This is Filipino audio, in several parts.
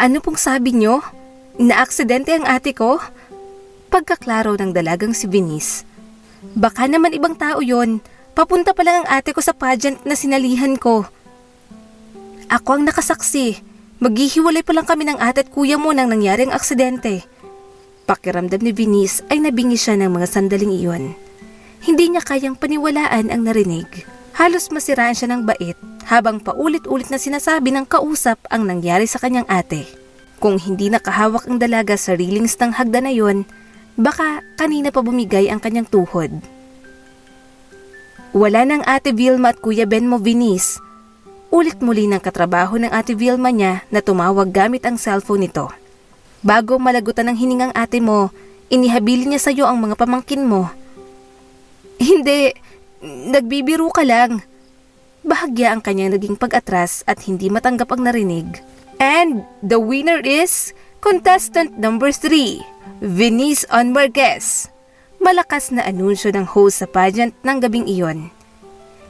Ano pong sabi nyo? Naaksidente ang ate ko? Pagkaklaro ng dalagang si Venice. Baka naman ibang tao yon. Papunta pa lang ang ate ko sa pageant na sinalihan ko. Ako ang nakasaksi. Maghihiwalay pa lang kami ng ate at kuya mo nang nangyari ang aksidente. Pakiramdam ni Venice ay nabingi siya ng mga sandaling iyon. Hindi niya kayang paniwalaan ang narinig. Halos masiraan siya ng bait habang paulit-ulit na sinasabi ng kausap ang nangyari sa kanyang ate. Kung hindi nakahawak ang dalaga sa railings ng hagdan na yon, baka kanina pa bumigay ang kanyang tuhod. Wala ng ate Vilma at kuya Ben mo, Venice. Ulit muli ng katrabaho ng ate Vilma niya na tumawag gamit ang cellphone nito. Bago malagutan ng hiningang ate mo, inihabilin niya sa iyo ang mga pamangkin mo. Hindi, nagbibiro ka lang. Bahagya ang kanyang naging pag-atras at hindi matanggap ang narinig. And the winner is contestant number 3, Venice Ann Marquez. Malakas na anunsyo ng host sa pageant ng gabing iyon.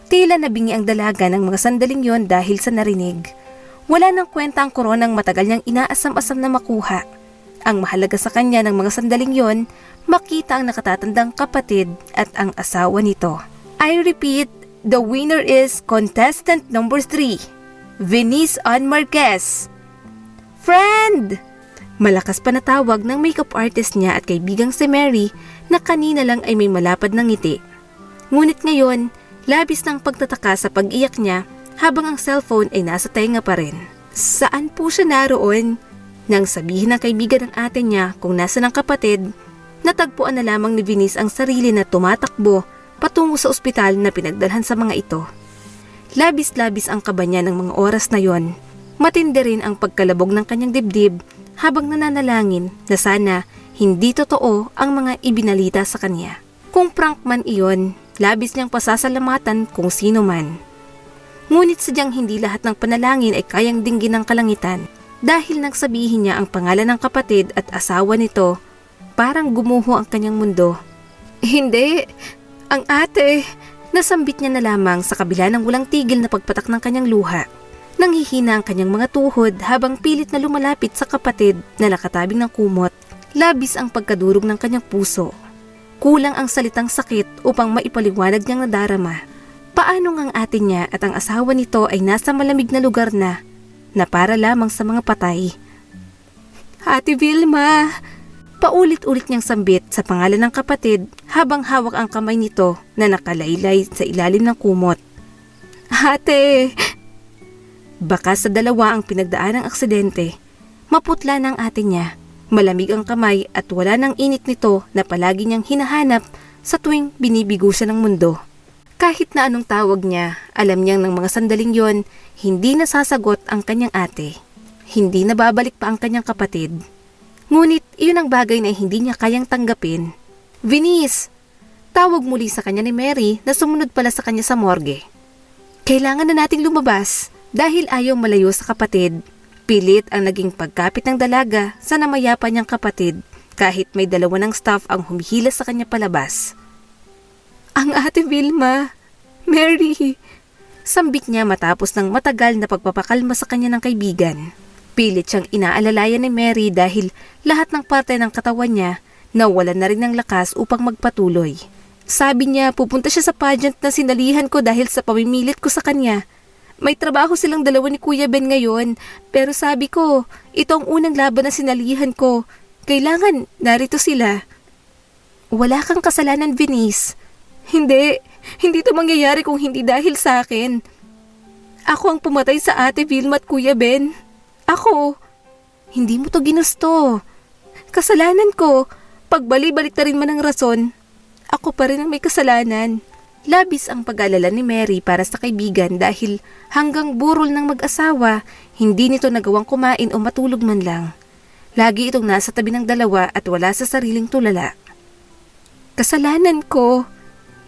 Tila nabingi ang dalaga ng mga sandaling yon dahil sa narinig. Wala nang kwenta ang koronang matagal niyang inaasam-asam na makuha. Ang mahalaga sa kanya ng mga sandaling yon, makita ang nakatatandang kapatid at ang asawa nito. I repeat, the winner is contestant number 3, Venice Ann Marquez. Friend! Malakas pa natawag ng makeup artist niya at kaibigang si Mary na kanina lang ay may malapad ng ngiti. Ngunit ngayon, labis ng pagtataka sa pag-iyak niya habang ang cellphone ay nasa tenga pa rin. Saan po siya naroon? Nang sabihin ng kaibigan ng ate niya kung nasa ng kapatid, natagpuan na lamang ni Venice ang sarili na tumatakbo patungo sa ospital na pinagdalhan sa mga ito. Labis-labis ang kaba niya ng mga oras na yon. Matindi rin ang pagkalabog ng kanyang dibdib habang nananalangin na sana hindi totoo ang mga ibinalita sa kanya. Kung prank man iyon, labis niyang pasasalamatan kung sino man. Ngunit sadyang hindi lahat ng panalangin ay kayang dinggin ng kalangitan. Dahil nang sabihin niya ang pangalan ng kapatid at asawa nito, parang gumuho ang kanyang mundo. Hindi, ang ate, nasambit niya na lamang sa kabila ng walang tigil na pagpatak ng kanyang luha. Nanghihina ang kanyang mga tuhod habang pilit na lumalapit sa kapatid na nakatabing ng kumot. Labis ang pagkadurog ng kanyang puso. Kulang ang salitang sakit upang maipaliwanag niyang nadarama. Paano ang ate niya at ang asawa nito ay nasa malamig na lugar na para lamang sa mga patay. Ate Vilma! Paulit-ulit niyang sambit sa pangalan ng kapatid habang hawak ang kamay nito na nakalaylay sa ilalim ng kumot. Ate! Baka sa dalawa ang pinagdaan ng aksidente. Maputla ng ate niya, malamig ang kamay at wala ng init nito na palagi niyang hinahanap sa tuwing binibigo siya ng mundo. Kahit na anong tawag niya, alam niyang ng mga sandaling yon, hindi nasasagot ang kanyang ate. Hindi nababalik pa ang kanyang kapatid. Ngunit iyon ang bagay na hindi niya kayang tanggapin. Venice! Tawag muli sa kanya ni Mary na sumunod pala sa kanya sa morgue. Kailangan na nating lumabas dahil ayaw malayo sa kapatid. Pilit ang naging pagkapit ng dalaga sa namayapa niyang kapatid kahit may dalawa ng staff ang humihila sa kanya palabas. Ang ate Vilma, Mary, sambit niya matapos ng matagal na pagpapakalma sa kanya ng kaibigan. Pilit siyang inaalalayan ni Mary dahil lahat ng parte ng katawan niya nawalan na rin ng lakas upang magpatuloy. Sabi niya pupunta siya sa pageant na sinalihan ko dahil sa pamimilit ko sa kanya. May trabaho silang dalawa ni Kuya Ben ngayon, pero sabi ko, ito ang unang laban na sinalihan ko. Kailangan narito sila. Wala kang kasalanan, Venice. Hindi ito mangyayari kung hindi dahil sa akin. Ako ang pumatay sa ate Vilma at Kuya Ben. Ako. Hindi mo to ginusto. Kasalanan ko. Pagbali-balik na rin man ang rason, ako pa rin ang may kasalanan. Labis ang pag-alala ni Mary para sa kaibigan dahil hanggang burol ng mag-asawa, hindi nito nagawang kumain o matulog man lang. Lagi itong nasa tabi ng dalawa at wala sa sariling tulala. Kasalanan ko.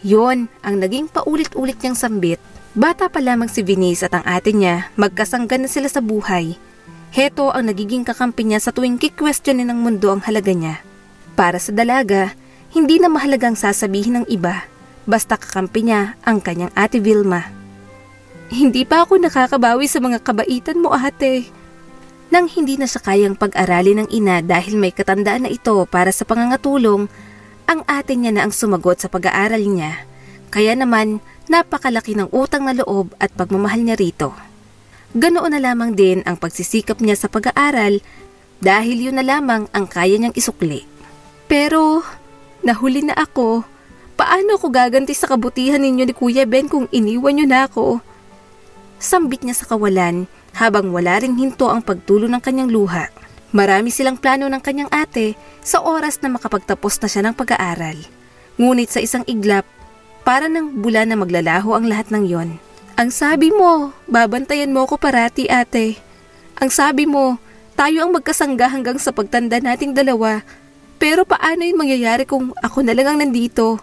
Yon ang naging paulit-ulit niyang sambit. Bata pa lamang si Venice at ang ate niya, magkasanggan na sila sa buhay. Heto ang nagiging kakampi niya sa tuwing kikwestiyonin ng mundo ang halaga niya. Para sa dalaga, hindi na mahalagang sasabihin ng iba, basta kakampi niya ang kanyang ate Vilma. Hindi pa ako nakakabawi sa mga kabaitan mo, ate. Nang hindi na siya kayang pag-aralin ng ina dahil may katandaan na ito para sa pangangatulong, ang ate niya na ang sumagot sa pag-aaral niya. Kaya naman, napakalaki ng utang na loob at pagmamahal niya rito. Ganoon na lamang din ang pagsisikap niya sa pag-aaral dahil yun na lamang ang kaya niyang isukli. Pero, nahuli na ako. Paano ako gaganti sa kabutihan ninyo ni Kuya Ben kung iniwan niyo na ako? Sambit niya sa kawalan habang wala ring hinto ang pagtulo ng kanyang luha. Marami silang plano ng kanyang ate sa oras na makapagtapos na siya ng pag-aaral. Ngunit sa isang iglap, para ng bula na maglalaho ang lahat ng yon. Ang sabi mo, babantayan mo ko parati ate. Ang sabi mo, tayo ang magkasangga hanggang sa pagtanda nating dalawa. Pero paano yung mangyayari kung ako na lang ang nandito?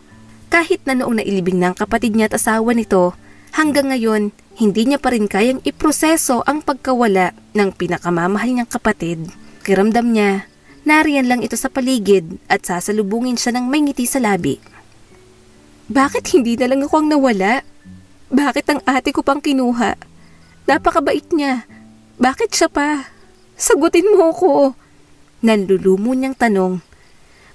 Kahit na noong nailibing ng kapatid niya at asawa nito, hanggang ngayon, hindi niya pa rin kayang iproseso ang pagkawala ng pinakamamahal niyang kapatid. Kiramdam niya, nariyan lang ito sa paligid at sasalubungin siya ng may ngiti sa labi. Bakit hindi na lang ako ang nawala? Bakit ang ate ko pang kinuha? Napakabait niya. Bakit siya pa? Sagutin mo ko. Nanlulumo niyang tanong.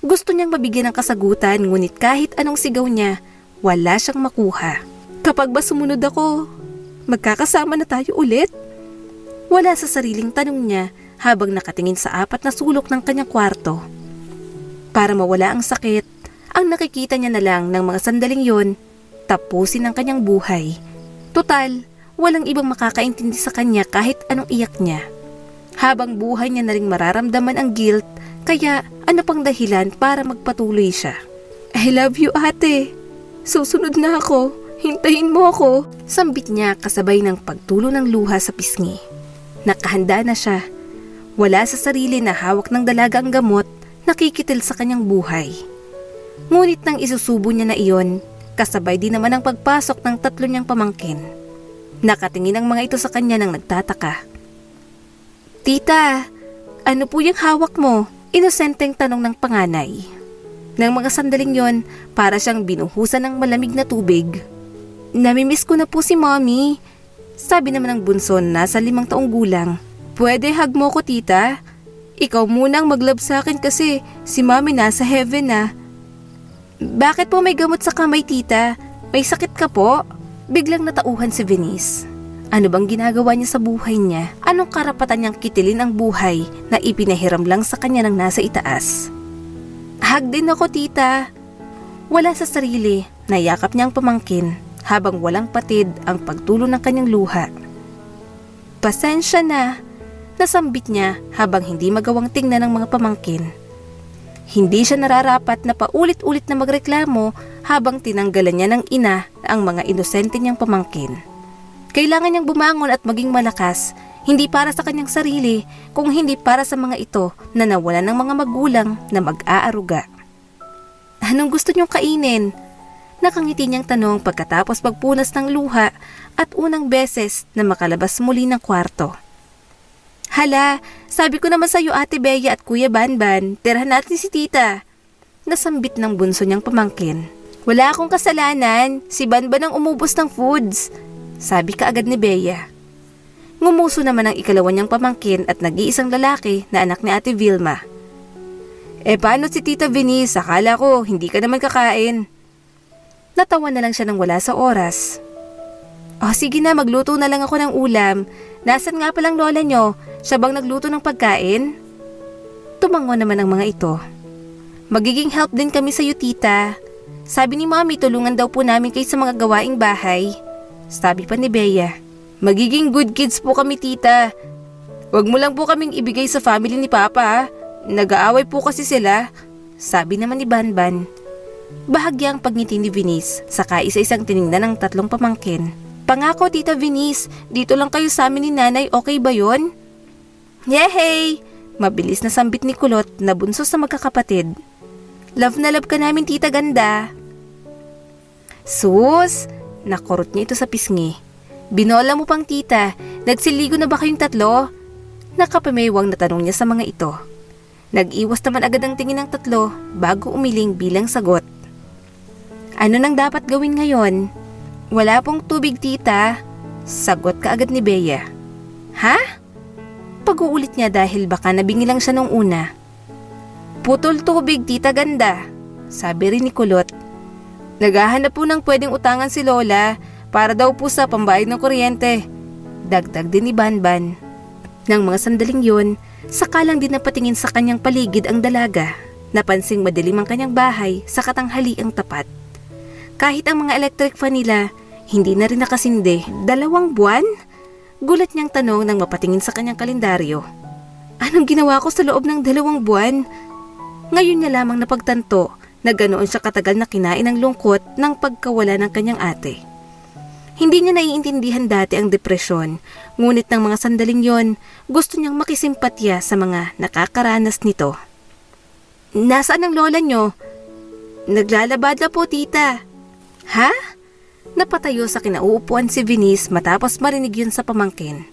Gusto niyang mabigyan ng kasagutan ngunit kahit anong sigaw niya, wala siyang makuha. Kapag ba sumunod ako, magkakasama na tayo ulit? Wala sa sariling tanong niya habang nakatingin sa apat na sulok ng kanyang kwarto. Para mawala ang sakit, ang nakikita niya na lang ng mga sandaling yon, tapusin ang kanyang buhay. Total, walang ibang makakaintindi sa kanya kahit anong iyak niya. Habang buhay niya na rin mararamdaman ang guilt, kaya ano pang dahilan para magpatuloy siya. I love you ate. Susunod na ako. Hintayin mo ako. Sambit niya kasabay ng pagtulo ng luha sa pisngi. Nakahanda na siya. Wala sa sarili na hawak ng dalaga ang gamot, nakikitil sa kanyang buhay. Ngunit nang isusubo niya na iyon, kasabay din naman ang pagpasok ng tatlo niyang pamangkin. Nakatingin ang mga ito sa kanya nang nagtataka. Tita, ano po yung hawak mo? Inosenteng tanong ng panganay. Nang mga sandaling yon, para siyang binuhusan ng malamig na tubig. Namimiss ko na po si Mommy. Sabi naman ng bunso na nasa 5 taong gulang. Pwede hug mo ko tita? Ikaw muna ang mag-love sa akin kasi si Mommy nasa heaven na. Bakit po may gamot sa kamay tita? May sakit ka po? Biglang natauhan si Venice. Ano bang ginagawa niya sa buhay niya? Anong karapatan niyang kitilin ang buhay na ipinahiram lang sa kanya ng nasa itaas? Hug din ako tita. Wala sa sarili, nayakap niya ang pamangkin habang walang patid ang pagtulo ng kanyang luha. Pasensya na, nasambit niya habang hindi magawang tingnan ng mga pamangkin. Hindi siya nararapat na paulit-ulit na magreklamo habang tinanggalan niya ng ina ang mga inosente niyang pamangkin. Kailangan niyang bumangon at maging malakas, hindi para sa kanyang sarili, kung hindi para sa mga ito na nawalan ng mga magulang na mag-aaruga. Anong gusto niyong kainin? Nakangiti niyang tanong pagkatapos pagpunas ng luha at unang beses na makalabas muli ng kwarto. Hala, sabi ko naman sa iyo Ate Bea at Kuya Banban, tirahan natin si tita. Nasambit ng bunso niyang pamangkin. Wala akong kasalanan, si Banban ang umubos ng foods. Sabi kaagad ni Bea. Ngumuso naman ang ikalawa niyang pamangkin at nag-iisang lalaki na anak ni Ate Vilma. Paano si Tita Venice? Akala ko hindi ka naman kakain. Natawa na lang siya nang wala sa oras. Sige na, magluto na lang ako ng ulam. Nasaan nga palang lola niyo? Siya bang nagluto ng pagkain? Tumango naman ang mga ito. Magiging help din kami sa iyo tita. Sabi ni Mommy tulungan daw po namin kayo sa mga gawaing bahay. Sabi pa ni Bea. Magiging good kids po kami tita. Huwag mo lang po kaming ibigay sa family ni Papa. Nag-aaway po kasi sila. Sabi naman ni Banban. Bahagyang pagngiti ni Venice, saka isa-isang tiningnan ng tatlong pamangkin. Pangako Tita Venice, dito lang kayo sa amin ni Nanay, okay ba yon? Yehey! Mabilis na sambit ni Kulot na bunso sa magkakapatid. Love na love ka namin Tita Ganda. Sus! Nakurot niya ito sa pisngi. Binola mo pang tita, nagsiligo na ba kayong tatlo? Nakapamewang na tanong niya sa mga ito. Nag-iwas naman agad ang tingin ng tatlo bago umiling bilang sagot. Ano nang dapat gawin ngayon? Wala pong tubig tita. Sagot ka agad ni Bea. Ha? Pag Tinago ulit niya dahil baka nabingi lang siya nung una. Putol tubig, tita ganda, sabi rin ni Kulot. Naghahanap po ng pwedeng utangan si Lola para daw po sa pambayad ng kuryente. Dagdag din ni Banban. Nang mga sandaling yun, saka lang din napatingin sa kanyang paligid ang dalaga. Napansing madilim ang kanyang bahay sa katanghaliang tapat. Kahit ang mga electric fan nila, hindi na rin nakasindi. 2 buwan? Gulat niyang tanong nang mapatingin sa kanyang kalendaryo. Anong ginawa ko sa loob ng 2 buwan? Ngayon niya lamang napagtanto na ganoon siya katagal na kinain ng lungkot ng pagkawala ng kanyang ate. Hindi niya naiintindihan dati ang depresyon, ngunit ng mga sandaling yon, gusto niyang makisimpatya sa mga nakakaranas nito. Nasaan ang lola niyo? Naglalabad na po, tita. Ha? Napatayo sa kinauupuan si Venice matapos marinig yun sa pamangkin.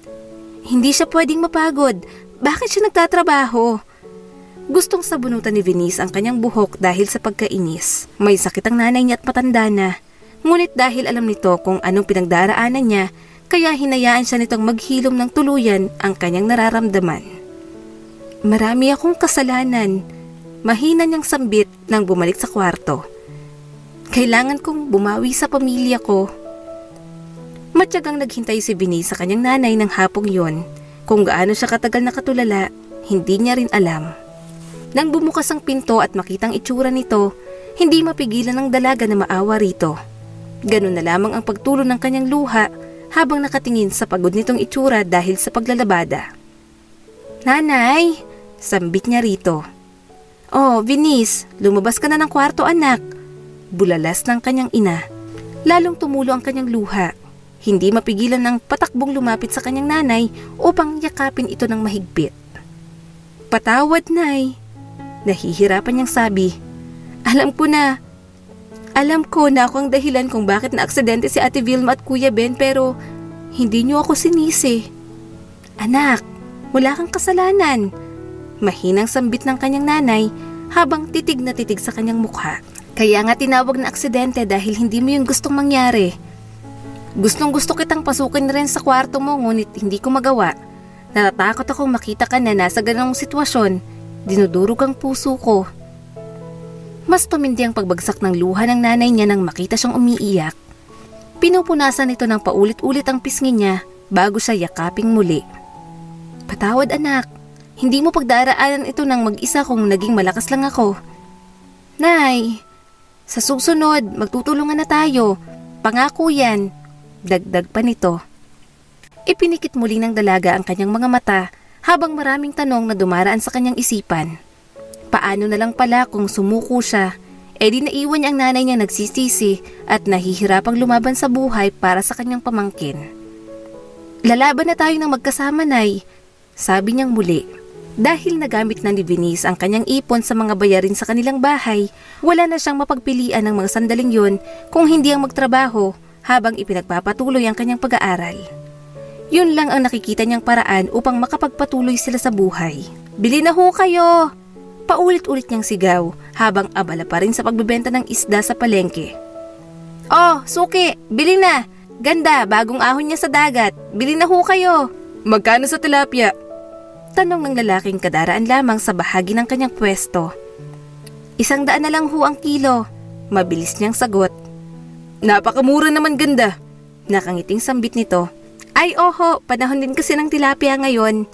Hindi siya pwedeng mapagod. Bakit siya nagtatrabaho? Gustong sabunutan ni Venice ang kanyang buhok dahil sa pagkainis. May sakit ang nanay niya at matanda na. Ngunit dahil alam nito kung anong pinagdaraanan niya, kaya hinayaan siya nitong maghilom ng tuluyan ang kanyang nararamdaman. Marami akong kasalanan. Mahina niyang sambit nang bumalik sa kwarto. Kailangan kong bumawi sa pamilya ko. Matyagang naghintay si Venice sa kanyang nanay ng hapong yon. Kung gaano siya katagal nakatulala, hindi niya rin alam. Nang bumukas ang pinto at makitang itsura nito, hindi mapigilan ng dalaga na maawa rito. Ganun na lamang ang pagtulo ng kanyang luha habang nakatingin sa pagod nitong itsura dahil sa paglalabada. Nanay, sambit niya rito. Oh, Venice, lumabas ka na ng kwarto anak. Bulalas ng kanyang ina. Lalong tumulo ang kanyang luha. Hindi mapigilan ng patakbong lumapit sa kanyang nanay upang yakapin ito ng mahigpit. Patawad, nay. Nahihirapan niyang sabi. Alam ko na ako ang dahilan kung bakit na-aksidente si Ate Vilma at Kuya Ben pero hindi niyo ako sinisi. Anak, wala kang kasalanan. Mahinang sambit ng kanyang nanay habang titig na titig sa kanyang mukha. Kaya nga tinawag na aksidente dahil hindi mo yung gustong mangyari. Gustong gusto kitang pasukin rin sa kwarto mo ngunit hindi ko magawa. Natatakot akong makita ka na nasa ganong sitwasyon. Dinudurog ang puso ko. Mas tumindi ang pagbagsak ng luha ng nanay niya nang makita siyang umiiyak. Pinupunasan nito ng paulit-ulit ang pisngi niya bago siya yakaping muli. Patawad anak, hindi mo pagdaraanan ito ng mag-isa kung naging malakas lang ako. Nay, sa susunod magtutulungan na tayo. Pangako yan. Dagdag pa nito. Ipinikit muli ng dalaga ang kanyang mga mata habang maraming tanong na dumaraan sa kanyang isipan. Paano na lang pala kung sumuko siya, di naiwan niya ang nanay niya nagsisisi at nahihirapang lumaban sa buhay para sa kanyang pamangkin. Lalaban na tayo ng magkasama, nay, sabi niyang muli. Dahil nagamit na ni Venice ang kanyang ipon sa mga bayarin sa kanilang bahay, wala na siyang mapagpilian ng mga sandaling yun kung hindi ang magtrabaho habang ipinagpapatuloy ang kanyang pag-aaral. Yun lang ang nakikita niyang paraan upang makapagpatuloy sila sa buhay. Bili na ho kayo! Paulit-ulit niyang sigaw habang abala pa rin sa pagbebenta ng isda sa palengke. Oh, suki! Bili na! Ganda, bagong ahon niya sa dagat. Bili na ho kayo! Magkano sa tilapia? Tanong ng lalaking kadaraan lamang sa bahagi ng kanyang pwesto. 100 na lang ho ang kilo. Mabilis niyang sagot. Napakamura naman ganda. Nakangiting sambit nito. Ay oho, panahon din kasi ng tilapia ngayon.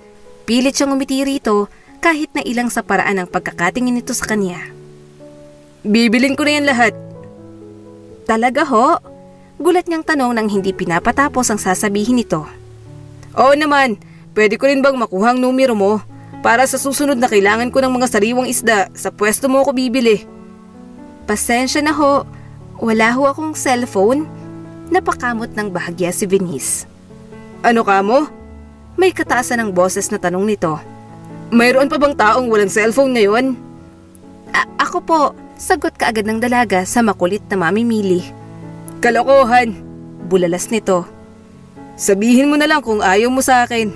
Pilit siyang umiti rito kahit na ilang sa paraan ng pagkakatingin nito sa kanya. Bibilin ko na yan lahat. Talaga ho? Gulat niyang tanong nang hindi pinapatapos ang sasabihin nito. Oo naman, pwede ko rin bang makuha ang numero mo? Para sa susunod na kailangan ko ng mga sariwang isda, sa pwesto mo ako bibili. Pasensya na ho, wala ho akong cellphone. Napakamot ng bahagya si Venice. Ano ka mo? May kataasan ng boses na tanong nito. Mayroon pa bang taong walang cellphone ngayon? Ako po, sagot kaagad ng dalaga sa makulit na mamimili. Kalokohan, bulalas nito. Sabihin mo na lang kung ayaw mo sa akin.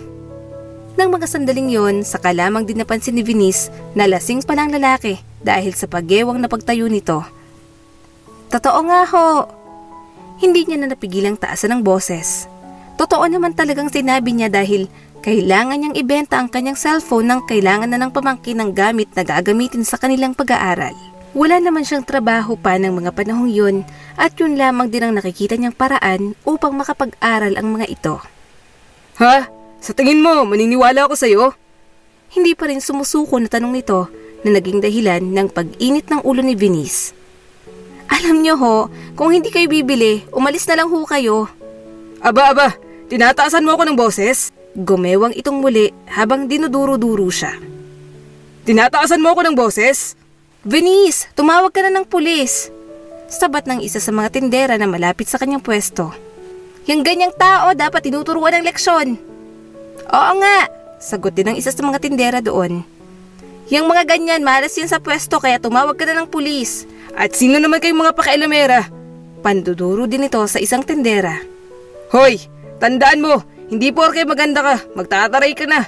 Nang mga sandaling yon, saka lamang din napansin ni Venice na lasing pa lang lalaki dahil sa paggewang na pagtayo nito. Totoo nga ho. Hindi niya na napigilang taasan ng boses. Totoo naman talagang sinabi niya dahil Kailangan niyang ibenta ang kanyang cellphone nang kailangan na ng pamangkin ng gamit na gagamitin sa kanilang pag-aaral. Wala naman siyang trabaho pa ng mga panahong yun at yun lamang din ang nakikita niyang paraan upang makapag-aral ang mga ito. Ha? Sa tingin mo, maniniwala ako sa'yo? Hindi pa rin sumusuko na tanong nito na naging dahilan ng pag-init ng ulo ni Venice. Alam niyo ho, kung hindi kayo bibili, umalis na lang ho kayo. Aba, tinataasan mo ako ng boses? Gumewang itong muli habang dinuduro-duro siya. Tinataasan mo ako ng boses? Venice, tumawag ka na ng pulis. Sabat ng isa sa mga tindera na malapit sa kanyang pwesto. Yang ganyang tao dapat tinuturuan ng leksyon. Oo nga, sagot din ng isa sa mga tindera doon. Yang mga ganyan, malas yan sa pwesto kaya tumawag ka na ng pulis. At sino naman kayong mga pakialamera? Panduduro din ito sa isang tindera. Hoy, tandaan mo, hindi porke maganda ka, magtataray ka na.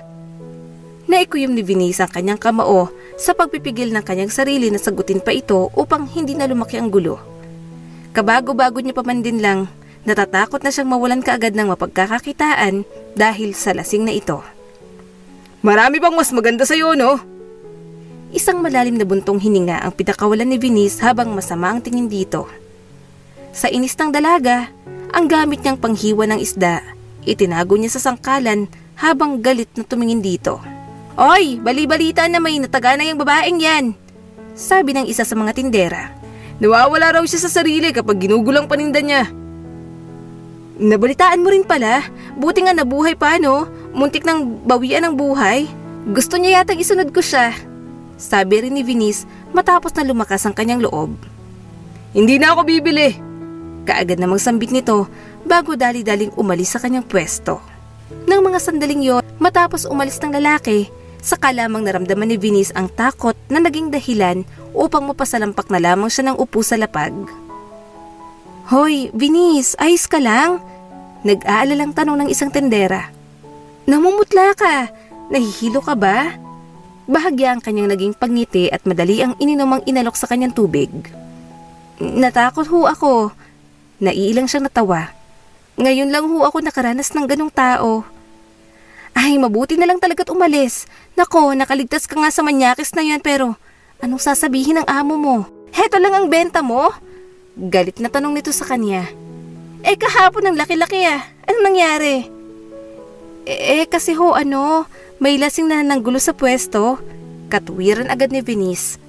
Naikuyom ni Venice ang kanyang kamao sa pagpipigil ng kanyang sarili na sagutin pa ito upang hindi na lumaki ang gulo. Kabago-bago niya pa man din lang, natatakot na siyang mawalan kaagad ng mapagkakakitaan dahil sa lasing na ito. Marami bang mas maganda sa'yo, no? Isang malalim na buntong hininga ang pinakawalan ni Venice habang masama ang tingin dito. Sa inis ng dalaga, ang gamit niyang panghiwa ng isda, itinago niya sa sangkalan habang galit na tumingin dito. Oy, bali-balita na may nataga na yung babaeng yan, sabi ng isa sa mga tindera. Nawawala raw siya sa sarili kapag ginugulang paninda niya. Nabalitaan mo rin pala, buti nga nabuhay pa no, muntik nang bawian ng buhay. Gusto niya yatang isunod ko siya, sabi rin ni Venice matapos na lumakas ang kanyang loob. Hindi na ako bibili. Kaagad namang sambit nito bago dali-daling umalis sa kanyang pwesto. Nang mga sandaling yon, matapos umalis ng lalaki, saka lamang naramdaman ni Venice ang takot na naging dahilan upang mapasalampak na lamang siya ng upo sa lapag. Hoy, Venice, ayos ka lang? Nag-aalalang tanong ng isang tendera. Namumutla ka, nahihilo ka ba? Bahagya ang kanyang naging pagngiti at madali ang ininomang inalok sa kanyang tubig. Natakot ho ako. Naiilang siyang natawa. Ngayon lang ho ako nakaranas ng ganong tao. Ay, mabuti na lang talaga't umalis. Nako, nakaligtas ka nga sa manyakis na yan pero anong sasabihin ng amo mo? Heto lang ang benta mo? Galit na tanong nito sa kanya. Kahapon ang laki-laki Anong nangyari? Kasi ho may lasing na nanggulo sa pwesto. Katuwiran agad ni Venice.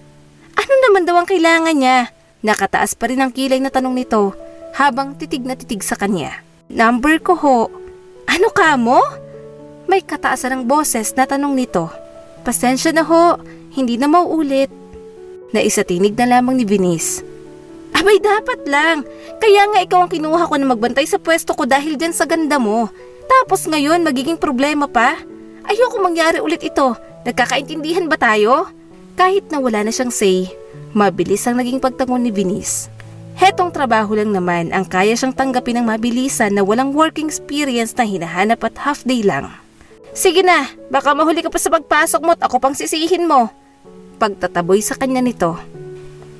Ano naman daw ang kailangan niya? Nakataas pa rin ang kilay na tanong nito habang titig na titig sa kanya. Number ko ho. Ano ka mo? May kataasan ng boses na tanong nito. Pasensya na ho, hindi na mauulit. Naisatinig na lamang ni Venice. Abay dapat lang, kaya nga ikaw ang kinuha ko na magbantay sa pwesto ko dahil dyan sa ganda mo. Tapos ngayon magiging problema pa? Ayoko mangyari ulit ito, nagkakaintindihan ba tayo? Kahit na wala na siyang say, mabilis ang naging pagtangon ni Venice. Hetong trabaho lang naman ang kaya siyang tanggapin ng mabilisan na walang working experience na hinahanap at half day lang. Sige na, baka mahuli ka pa sa pagpasok mo at ako pang sisihin mo. Pagtataboy sa kanya nito.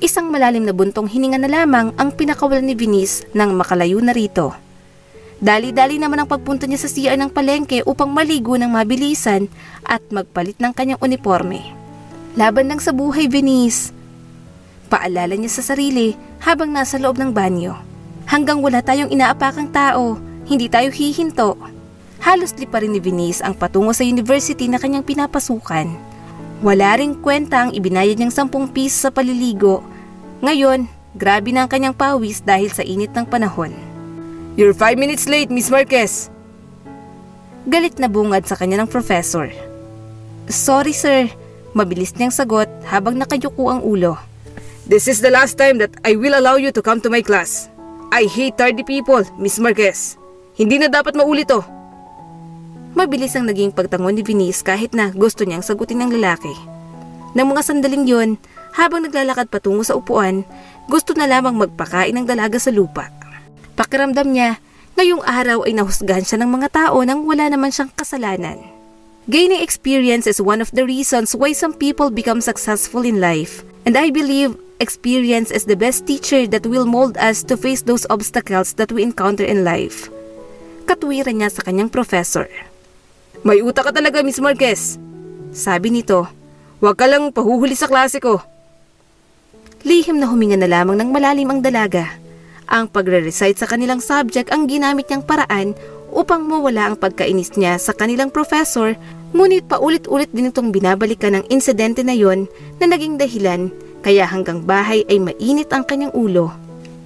Isang malalim na buntong hininga na lamang ang pinakawalan ni Venice nang makalayo na rito. Dali-dali naman ang pagpunta niya sa CR ng palengke upang maligo ng mabilisan at magpalit ng kanyang uniforme. Laban lang sa buhay, Venice. Paalala niya sa sarili habang nasa loob ng banyo. Hanggang wala tayong inaapakang tao, hindi tayo hihinto. Halos lipa rin ni Venice ang patungo sa university na kanyang pinapasukan. Wala ring kwenta ang ibinayad niyang 10 piso sa paliligo. Ngayon, grabe na ang kanyang pawis dahil sa init ng panahon. You're 5 minutes late, Miss Marquez. Galit na bungad sa kanya ng professor. Sorry sir, mabilis niyang sagot habang nakayuko ang ulo. This is the last time that I will allow you to come to my class. I hate tardy people, Miss Marquez. Hindi na dapat maulit to. Mabilis ang naging pagtangon ni Venice kahit na gusto niyang sagutin ng lalaki. Nang mga sandaling yon, habang naglalakad patungo sa upuan, gusto na lamang magpakain ng dalaga sa lupa. Pakiramdam niya, ngayong araw ay nahusgahan siya ng mga tao nang wala naman siyang kasalanan. Gaining experience is one of the reasons why some people become successful in life. And I believe experience is the best teacher that will mold us to face those obstacles that we encounter in life. Katuwiran niya sa kanyang professor. May utak ka talaga, Miss Marquez. Sabi nito. Huwag ka lang pahuhuli sa klase ko. Lihim na huminga na lamang ng malalim ang dalaga. Ang pagre-recite sa kanilang subject ang ginamit niyang paraan upang mawala ang pagkainis niya sa kanilang professor, ngunit paulit-ulit din itong binabalikan ng insidente na yon na naging dahilan kaya hanggang bahay ay mainit ang kanyang ulo.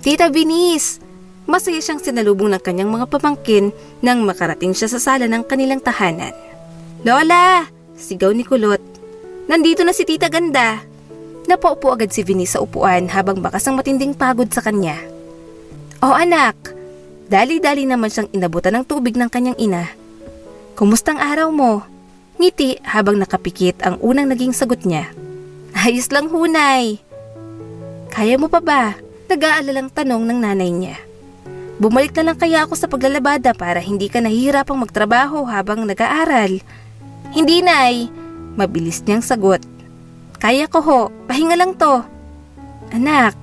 Tita Venice! Masaya siyang sinalubong ng kanyang mga pamangkin nang makarating siya sa sala ng kanilang tahanan. Lola! Sigaw ni Kulot. Nandito na si Tita Ganda! Napaupo agad si Venice sa upuan habang bakas ang matinding pagod sa kanya. Oh anak! Dali-dali naman siyang inabutan ng tubig ng kanyang ina. Kumustang araw mo? Ngiti habang nakapikit ang unang naging sagot niya. Ayos lang hunay. Kaya mo pa ba? Nag-aalalang tanong ng nanay niya. Bumalik na lang kaya ako sa paglalabada para hindi ka nahihirapang magtrabaho habang nag-aaral. Hindi nay. Mabilis niyang sagot. Kaya ko ho, pahinga lang to. Anak,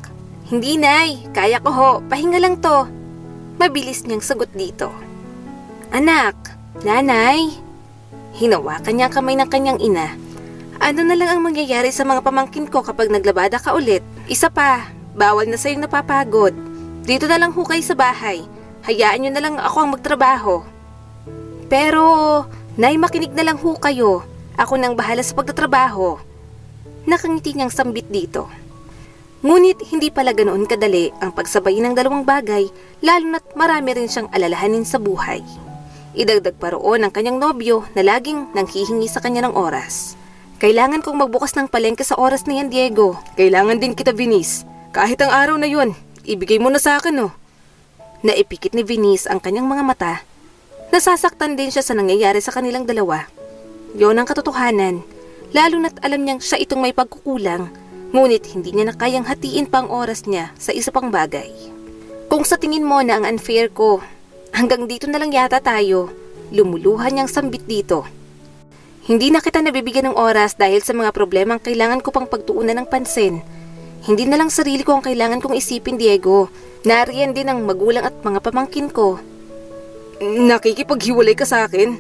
hindi nay, kaya ko ho, pahinga lang to. Mabilis niyang sagot dito. Anak, nanay. Hinawakan niya ang kamay ng kanyang ina. Ano na lang ang mangyayari sa mga pamangkin ko kapag naglabada ka ulit? Isa pa, bawal na sa'yong napapagod. Dito na lang ho kayo sa bahay. Hayaan niyo na lang ako ang magtrabaho. Pero, nay, makinig na lang ho kayo. Ako nang bahala sa pagtatrabaho. Nakangiti niyang sambit dito. Ngunit hindi pala ganoon kadali ang pagsabay ng dalawang bagay, lalo na't marami rin siyang alalahanin sa buhay. Idagdag pa roon ang kanyang nobyo na laging nanghihingi sa kanya ng oras. Kailangan kong magbukas ng palengke sa oras na yan, Diego. Kailangan din kita, Venice. Kahit ang araw na yon, ibigay mo na sa akin, oh. Naipikit ni Venice ang kanyang mga mata. Nasasaktan din siya sa nangyayari sa kanilang dalawa. Yon ang katotohanan, lalo na't alam niyang siya itong may pagkukulang, ngunit hindi niya na kayang hatiin pa ang oras niya sa isa pang bagay. Kung sa tingin mo na ang unfair ko, hanggang dito na lang yata tayo, lumuluhan niyang sambit dito. Hindi na kita nabibigyan ng oras dahil sa mga problemang kailangan ko pang pagtuunan ng pansin. Hindi na lang sarili ko ang kailangan kong isipin, Diego. Nariyan din ang magulang at mga pamangkin ko. Nakikipaghiwalay ka sa akin?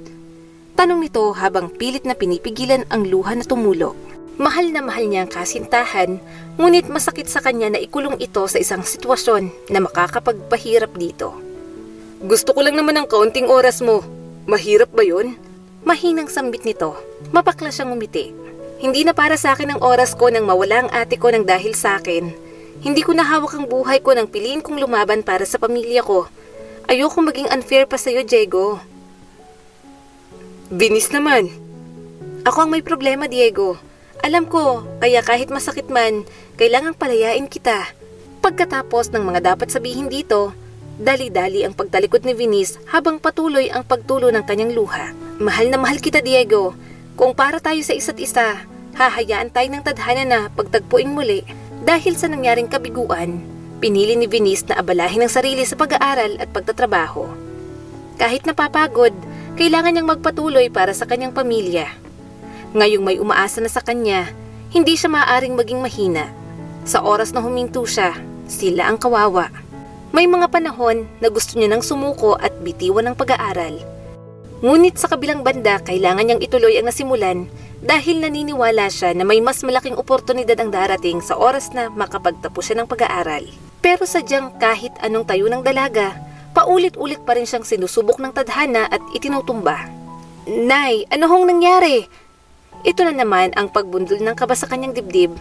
Tanong nito habang pilit na pinipigilan ang luha na tumulo. Mahal na mahal niya ang kasintahan, ngunit masakit sa kanya na ikulong ito sa isang sitwasyon na makakapagpahirap dito. Gusto ko lang naman ng kaunting oras mo. Mahirap ba yun? Mahinang sambit nito. Mapakla siyang umiti. Hindi na para sa akin ang oras ko nang mawala ang ate ko nang dahil sa akin. Hindi ko nahawak ang buhay ko nang piliin kong lumaban para sa pamilya ko. Ayokong maging unfair pa sa'yo, Diego. Venice naman. Ako ang may problema, Diego. Alam ko, kaya kahit masakit man, kailangang palayain kita. Pagkatapos ng mga dapat sabihin dito, dali-dali ang pagtalikod ni Venice habang patuloy ang pagtulo ng kanyang luha. Mahal na mahal kita, Diego. Kung para tayo sa isa't isa, hahayaan tayo ng tadhana na pagtagpuin muli. Dahil sa nangyaring kabiguan, pinili ni Venice na abalahin ang sarili sa pag-aaral at pagtatrabaho. Kahit napapagod, kailangan niyang magpatuloy para sa kanyang pamilya. Ngayong may umaasa na sa kanya, hindi siya maaaring maging mahina. Sa oras na huminto siya, sila ang kawawa. May mga panahon na gusto niya nang sumuko at bitiwan ng pag-aaral. Ngunit sa kabilang banda, kailangan niyang ituloy ang nasimulan dahil naniniwala siya na may mas malaking oportunidad ang darating sa oras na makapagtapos siya ng pag-aaral. Pero sadyang kahit anong tayo ng dalaga, paulit-ulit pa rin siyang sinusubok ng tadhana at itinutumba. Nay, ano hong nangyari? Ito na naman ang pagbundol ng kaba sa kanyang dibdib.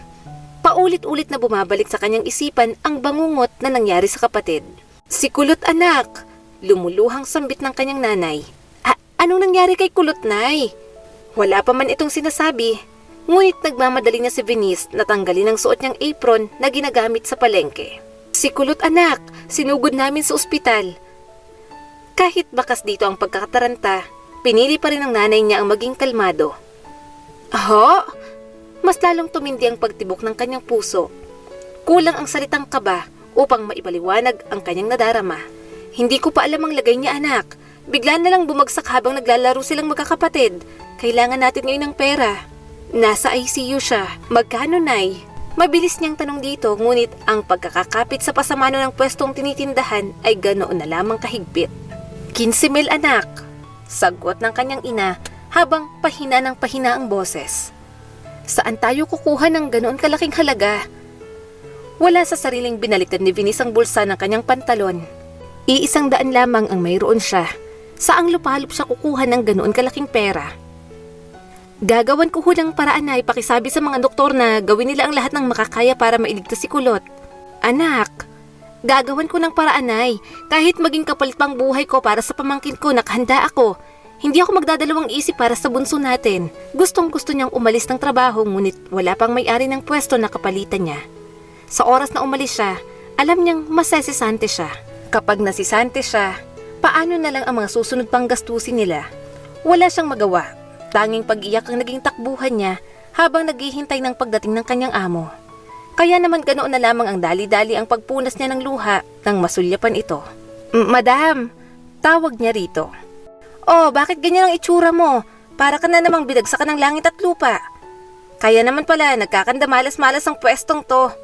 Paulit-ulit na bumabalik sa kanyang isipan ang bangungot na nangyari sa kapatid. Si Kulot, anak! Lumuluhang sambit ng kanyang nanay. Anong nangyari kay Kulot, nay? Wala pa man itong sinasabi, ngunit nagmamadali niya si Venice na tanggalin ang suot niyang apron na ginagamit sa palengke. Si Kulot, anak! Sinugod namin sa ospital. Kahit bakas dito ang pagkakataranta, pinili pa rin ng nanay niya ang maging kalmado. Ho? Mas lalong tumindi ang pagtibok ng kanyang puso. Kulang ang salitang kaba upang maipaliwanag ang kanyang nadarama. Hindi ko pa alam ang lagay niya, anak. Bigla na lang bumagsak habang naglalaro silang magkakapatid. Kailangan natin ngayon ng pera. Nasa ICU siya. Magkano, nay? Mabilis niyang tanong dito, ngunit ang pagkakakapit sa pasamano ng pwestong tinitindahan ay ganoon na lamang kahigpit. 15,000, anak. Sagot ng kanyang ina habang pahina ng pahina ang boses. Saan tayo kukuha ng ganoon kalaking halaga? Wala sa sariling binaliktad ni Venice ang bulsa ng kanyang pantalon. $100 lamang ang mayroon siya. Saang lupalop siya kukuha ng ganoon kalaking pera? Gagawan ko hulang paraan na ipakisabi sa mga doktor na gawin nila ang lahat ng makakaya para mailigtas si Kulot. Anak, gagawan ko ng paraan ay kahit maging kapalit pang buhay ko para sa pamangkin ko, nakahanda ako. Hindi ako magdadalawang isip para sa bunso natin. Gustong-gusto niyang umalis ng trabaho ngunit wala pang may-ari ng pwesto na kapalitan niya. Sa oras na umalis siya, alam niyang masesisante siya. Kapag nasisante siya, paano na lang ang mga susunod pang gastusin nila? Wala siyang magawa. Tanging pag-iyak ang naging takbuhan niya habang naghihintay ng pagdating ng kanyang amo. Kaya naman ganoon na lamang ang dali-dali ang pagpunas niya ng luha nang masulyapan ito. Madam, tawag niya rito. Oh, bakit ganyan ang itsura mo? Para ka na namang binagsakan ng langit at lupa. Kaya naman pala, nagkakandamalas-malas ang pwestong to.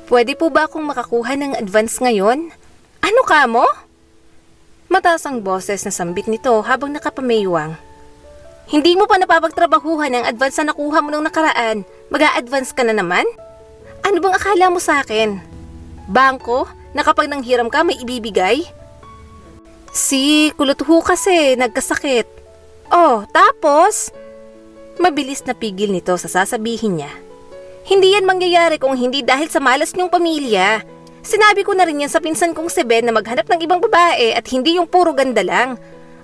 Pwede po ba akong makakuha ng advance ngayon? Ano ka mo? Mataas ang boses na sambit nito habang nakapamayuwang. Hindi mo pa napapagtrabahuhan ang advance na nakuha mo nung nakaraan. Mag-a-advance ka na naman? Ano bang akala mo sa akin? Bangko na kapag nanghiram ka may ibibigay? Si Kulot ho kasi nagkasakit. Oh, tapos? Mabilis na pigil nito sa sasabihin niya. Hindi yan mangyayari kung hindi dahil sa malas niyong pamilya. Sinabi ko na rin yan sa pinsan kong si Ben na maghanap ng ibang babae at hindi yung puro ganda lang.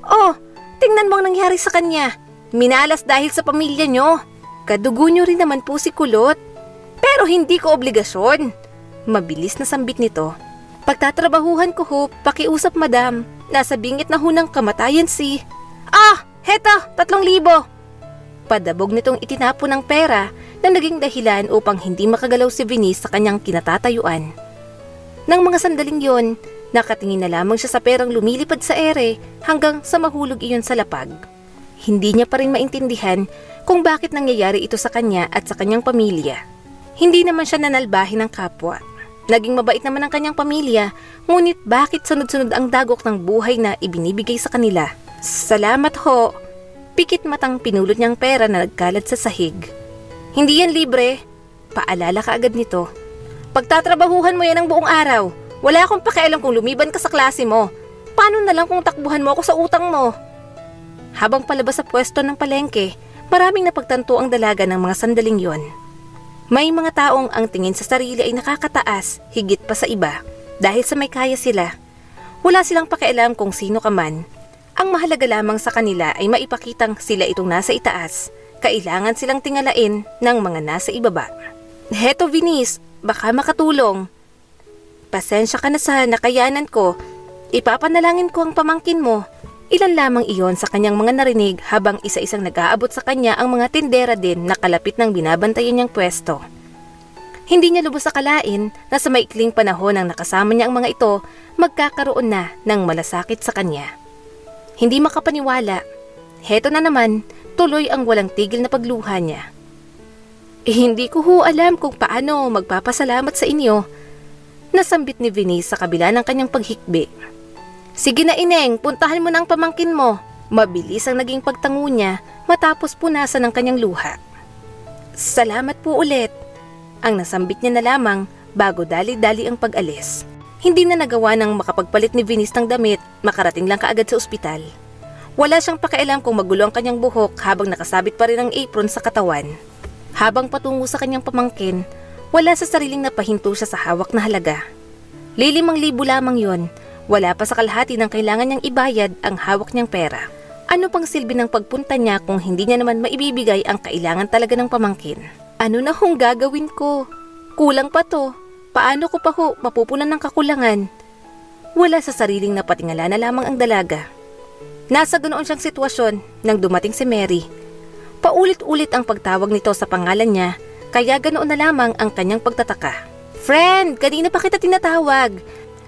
Oh, tingnan mo ang nangyari sa kanya. Minalas dahil sa pamilya nyo. Kadugo nyo rin naman po si Kulot. Pero hindi ko obligasyon. Mabilis na sambit nito. Pagtatrabahuhan ko ho, pakiusap madam. Nasa bingit na ho ng kamatayan si... Heto, 3,000. Padabog nitong itinapon ng pera na naging dahilan upang hindi makagalaw si Venice sa kanyang kinatatayuan. Nang mga sandaling yon, nakatingin na lamang siya sa perang lumilipad sa ere hanggang sa mahulog iyon sa lapag. Hindi niya pa rin maintindihan kung bakit nangyayari ito sa kanya at sa kanyang pamilya. Hindi naman siya nanalbahin ng kapwa. Naging mabait naman ang kanyang pamilya, ngunit bakit sunod-sunod ang dagok ng buhay na ibinibigay sa kanila? Salamat ho. Pikit matang pinulot niyang pera na nagkalat sa sahig. Hindi yan libre. Paalala ka agad nito. Pagtatrabahuhan mo yan ang buong araw. Wala akong pakialam kung lumiban ka sa klase mo. Paano na lang kung takbuhan mo ako sa utang mo? Habang palabas sa pwesto ng palengke, maraming napagtanto ang dalaga ng mga sandaling yon. May mga taong ang tingin sa sarili ay nakakataas, higit pa sa iba, dahil sa may kaya sila. Wala silang pakialam kung sino ka man. Ang mahalaga lamang sa kanila ay maipakitang sila itong nasa itaas. Kailangan silang tingalain ng mga nasa ibaba. Heto Venice, baka makatulong. Pasensya ka na sa nakayanan ko. Ipapanalangin ko ang pamangkin mo. Ilan lamang iyon sa kanyang mga narinig habang isa-isang nag-aabot sa kanya ang mga tindera din na kalapit ng binabantayan niyang pwesto. Hindi niya lubos akalain na sa maikling panahon ng nakasama niya ang mga ito, magkakaroon na ng malasakit sa kanya. Hindi makapaniwala. Heto na naman, tuloy ang walang tigil na pagluha niya. Hindi ko ho alam kung paano magpapasalamat sa inyo. Nasambit ni Venice sa kabila ng kanyang paghikbi. Sige na ineng, puntahan mo na ang pamangkin mo. Mabilis ang naging pagtango niya matapos punasan ng kanyang luha. Salamat po ulit. Ang nasambit niya na lamang bago dali-dali ang pag-alis. Hindi na nagawa ng makapagpalit ni Venice ng damit, makarating lang kaagad sa ospital. Wala siyang pakialam kung magulo ang kanyang buhok habang nakasabit pa rin ang apron sa katawan. Habang patungo sa kanyang pamangkin, wala sa sariling napahinto siya sa hawak na halaga. 5,000 lamang yon. Wala pa sa kalahati ng kailangan niyang ibayad ang hawak niyang pera. Ano pang silbi ng pagpunta niya kung hindi niya naman maibibigay ang kailangan talaga ng pamangkin? Ano na hong gagawin ko? Kulang pa to. Paano ko pa ho mapupunan ng kakulangan? Wala sa sariling napatingala na lamang ang dalaga. Nasa ganoon siyang sitwasyon nang dumating si Mary. Paulit-ulit ang pagtawag nito sa pangalan niya, kaya ganoon na lamang ang kanyang pagtataka. Friend, kanina pa kita tinatawag.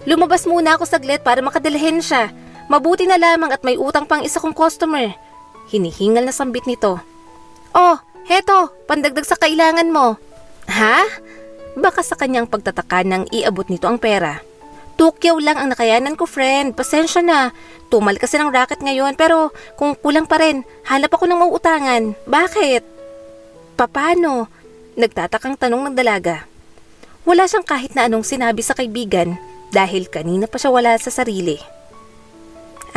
Lumabas muna ako saglit para makadalhin siya. Mabuti na lamang at may utang pang isa kong customer. Hinihingal na sambit nito. Oh, heto, pandagdag sa kailangan mo. Ha? Baka sa kanyang pagtataka nang iabot nito ang pera. Tukyaw lang ang nakayanan ko, friend. Pasensya na. Tumal kasi ng racket ngayon, pero kung kulang pa rin, hanap ako ng mauutangan. Bakit? Paano? Nagtatakang tanong ng dalaga. Wala siyang kahit na anong sinabi sa kaibigan dahil kanina pa siya wala sa sarili.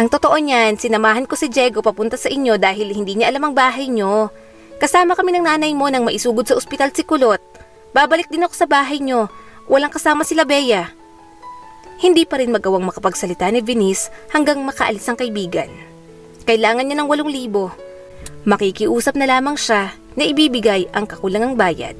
Ang totoo niyan, sinamahan ko si Diego papunta sa inyo dahil hindi niya alam ang bahay niyo. Kasama kami ng nanay mo nang maisugod sa ospital si Kulot. Babalik din ako sa bahay niyo. Walang kasama sila Bea. Hindi pa rin magawang makapagsalita ni Venice hanggang makaalis ang kaibigan. Kailangan niya ng 8,000. Makikiusap na lamang siya na ibibigay ang kakulangang bayad.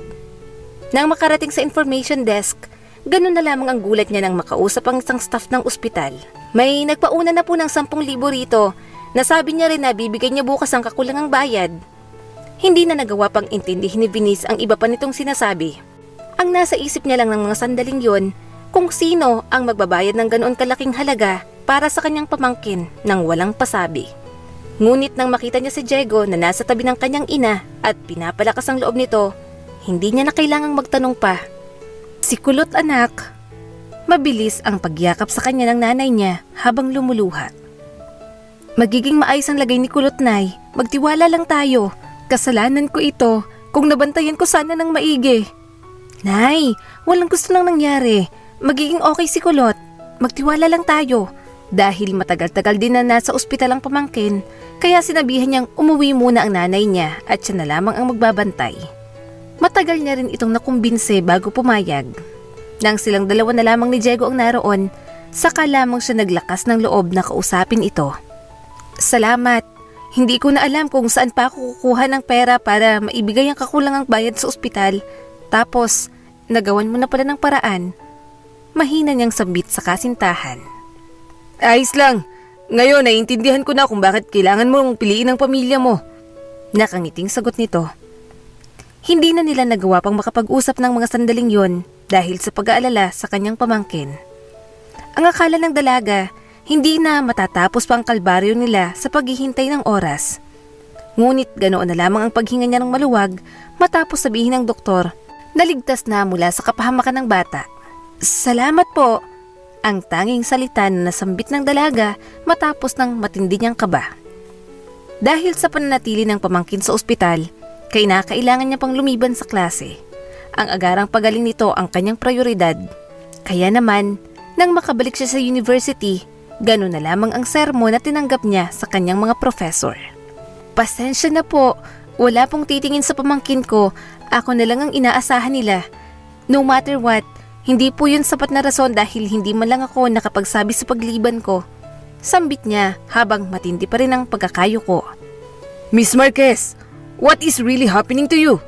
Nang makarating sa information desk, ganun na lamang ang gulat niya nang makausap ang isang staff ng ospital. May nagpauna na po ng 10,000 rito. Nasabi niya rin na bibigay niya bukas ang kakulangang bayad. Hindi na nagawa pang intindihin ni Venice ang iba pa nitong sinasabi. Ang nasa isip niya lang ng mga sandaling yon, kung sino ang magbabayad ng ganoon kalaking halaga para sa kanyang pamangkin nang walang pasabi. Ngunit nang makita niya si Diego na nasa tabi ng kanyang ina at pinapalakas ang loob nito, hindi niya na kailangang magtanong pa. Si Kulot anak. Mabilis ang pagyakap sa kanya ng nanay niya habang lumuluha. Magiging maayos ang lagay ni Kulot, Nay. Magtiwala lang tayo. Kasalanan ko ito kung nabantayan ko sana ng maigi. Nay, walang gusto nang nangyari. Magiging okay si Kulot. Magtiwala lang tayo. Dahil matagal-tagal din na nasa ospital ang pamangkin, kaya sinabihan niyang umuwi muna ang nanay niya at siya na lamang ang magbabantay. Matagal niya rin itong nakumbinse bago pumayag. Nang silang dalawa na lamang ni Diego ang naroon, saka lamang siya naglakas ng loob na kausapin ito. Salamat. Hindi ko na alam kung saan pa ako kukuha ng pera para maibigay ang kakulangang bayad sa ospital. Tapos, nagawan mo na pala ng paraan. Mahina niyang sambit sa kasintahan. Ayos lang. Ngayon, naiintindihan ko na kung bakit kailangan mong piliin ang pamilya mo. Nakangiting sagot nito. Hindi na nila nagawa pang makapag-usap ng mga sandaling yon dahil sa pag-aalala sa kanyang pamangkin. Ang akala ng dalaga, hindi na matatapos pa ang kalbaryo nila sa paghihintay ng oras. Ngunit ganoon na lamang ang paghinga niya ng maluwag matapos sabihin ng doktor na ligtas na mula sa kapahamakan ng bata. Salamat po, ang tanging salita na nasambit ng dalaga matapos ng matindi niyang kaba. Dahil sa pananatili ng pamangkin sa ospital, kailangan niya pang lumiban sa klase. Ang agarang pagaling nito ang kanyang prioridad. Kaya naman, nang makabalik siya sa university, gano'n na lamang ang sermon na tinanggap niya sa kanyang mga professor. Pasensya na po, wala pong titingin sa pamangkin ko, ako na lang ang inaasahan nila. No matter what, hindi po yun sapat na rason dahil hindi man lang ako nakapagsabi sa pagliban ko. Sambit niya habang matindi pa rin ang pagkakayo ko. Miss Marquez, what is really happening to you?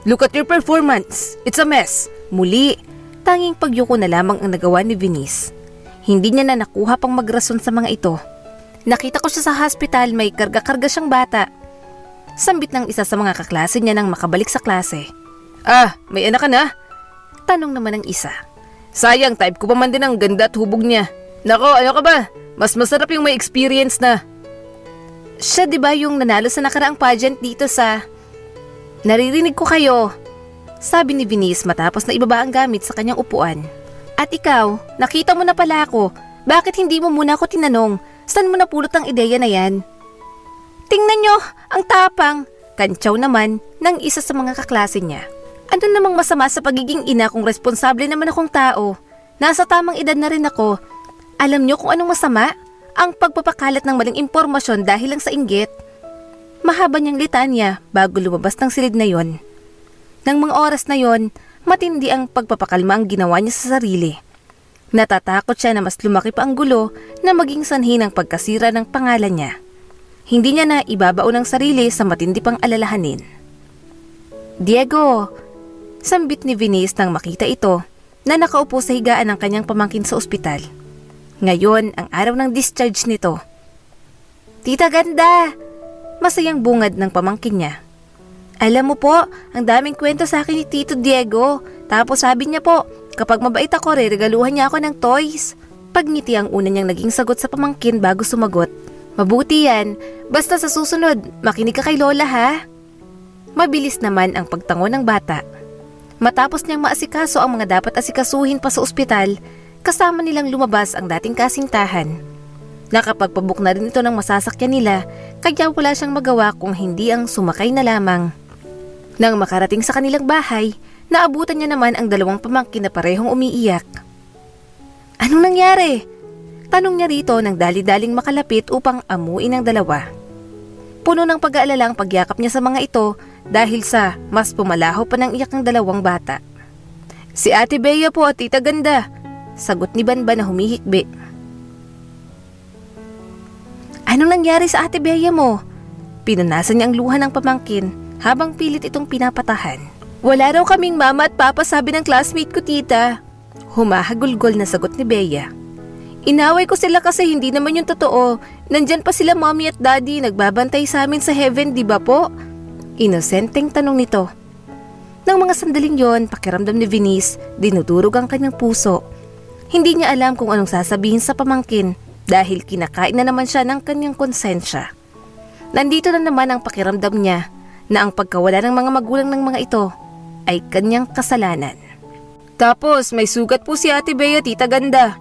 Look at your performance. It's a mess. Muli, tanging pagyuko na lamang ang nagawa ni Venice. Hindi niya na nakuha pang magrason sa mga ito. Nakita ko siya sa hospital, may karga-karga siyang bata. Sambit ng isa sa mga kaklase niya nang makabalik sa klase. Ah, may anak ka na? Tanong naman ng isa. Sayang, type ko pa man din ang ganda at hubog niya. Nako, ano ka ba? Mas masarap yung may experience na. Siya di ba yung nanalo sa nakaraang pageant dito sa... Naririnig ko kayo, sabi ni Venice matapos na ibaba ang gamit sa kanyang upuan. At ikaw, nakita mo na pala ako. Bakit hindi mo muna ako tinanong? Saan mo napulot ang ideya na yan? Tingnan nyo, ang tapang, kantsaw naman ng isa sa mga kaklase niya. Ano namang masama sa pagiging ina kung responsable naman akong tao? Nasa tamang edad na rin ako. Alam nyo kung anong masama? Ang pagpapakalat ng maling impormasyon dahil lang sa inggit. Mahaba niyang litanya bago lumabas ng silid na yon. Nang mga oras na yon, matindi ang pagpapakalma ang ginawa niya sa sarili. Natatakot siya na mas lumaki pa ang gulo na maging sanhi ng pagkasira ng pangalan niya. Hindi niya na ibabaon ang sarili sa matindi pang alalahanin. Diego, sambit ni Venice nang makita ito na nakaupo sa higaan ng kanyang pamangkin sa ospital. Ngayon ang araw ng discharge nito. Tita ganda! Masayang bungad ng pamangkin niya. Alam mo po, ang daming kwento sa akin ni Tito Diego. Tapos sabi niya po, kapag mabait ako, regaluhan niya ako ng toys. Pagngiti ang una niyang naging sagot sa pamangkin bago sumagot. Mabuti yan, basta sa susunod, makinig ka kay Lola ha. Mabilis naman ang pagtango ng bata. Matapos niyang maasikaso ang mga dapat asikasuhin pa sa ospital, Kasama nilang lumabas ang dating kasintahan. Nakapagpabook na rin ito ng masasakyan nila, kaya wala siyang magawa kung hindi ang sumakay na lamang. Nang makarating sa kanilang bahay, naabutan niya naman ang dalawang pamangkin na parehong umiiyak. Anong nangyari? Tanong niya rito nang dali-daling makalapit upang amuin ang dalawa. Puno ng pag-aalala ang pagyakap niya sa mga ito dahil sa mas pumalaho pa ng iyak ng dalawang bata. Si Ate Bea po at Tita Ganda, sagot ni Banban na humihikbi. Anong nangyari sa Ate Bea mo? Pinunasan niya ang luha ng pamangkin habang pilit itong pinapatahan. Wala raw kaming mama at papa, sabi ng classmate ko, tita. Humahagulgol na sagot ni Bea. Inaway ko sila kasi hindi naman yung totoo. Nandyan pa sila mommy at daddy, nagbabantay sa amin sa heaven, di ba po? Inosenteng tanong nito. Nang mga sandaling yon, pakiramdam ni Venice, dinudurog ang kanyang puso. Hindi niya alam kung anong sasabihin sa pamangkin dahil kinakain na naman siya ng kanyang konsensya. Nandito na naman ang pakiramdam niya na ang pagkawala ng mga magulang ng mga ito ay kanyang kasalanan. Tapos may sugat po si Ate Bea, Tita Ganda.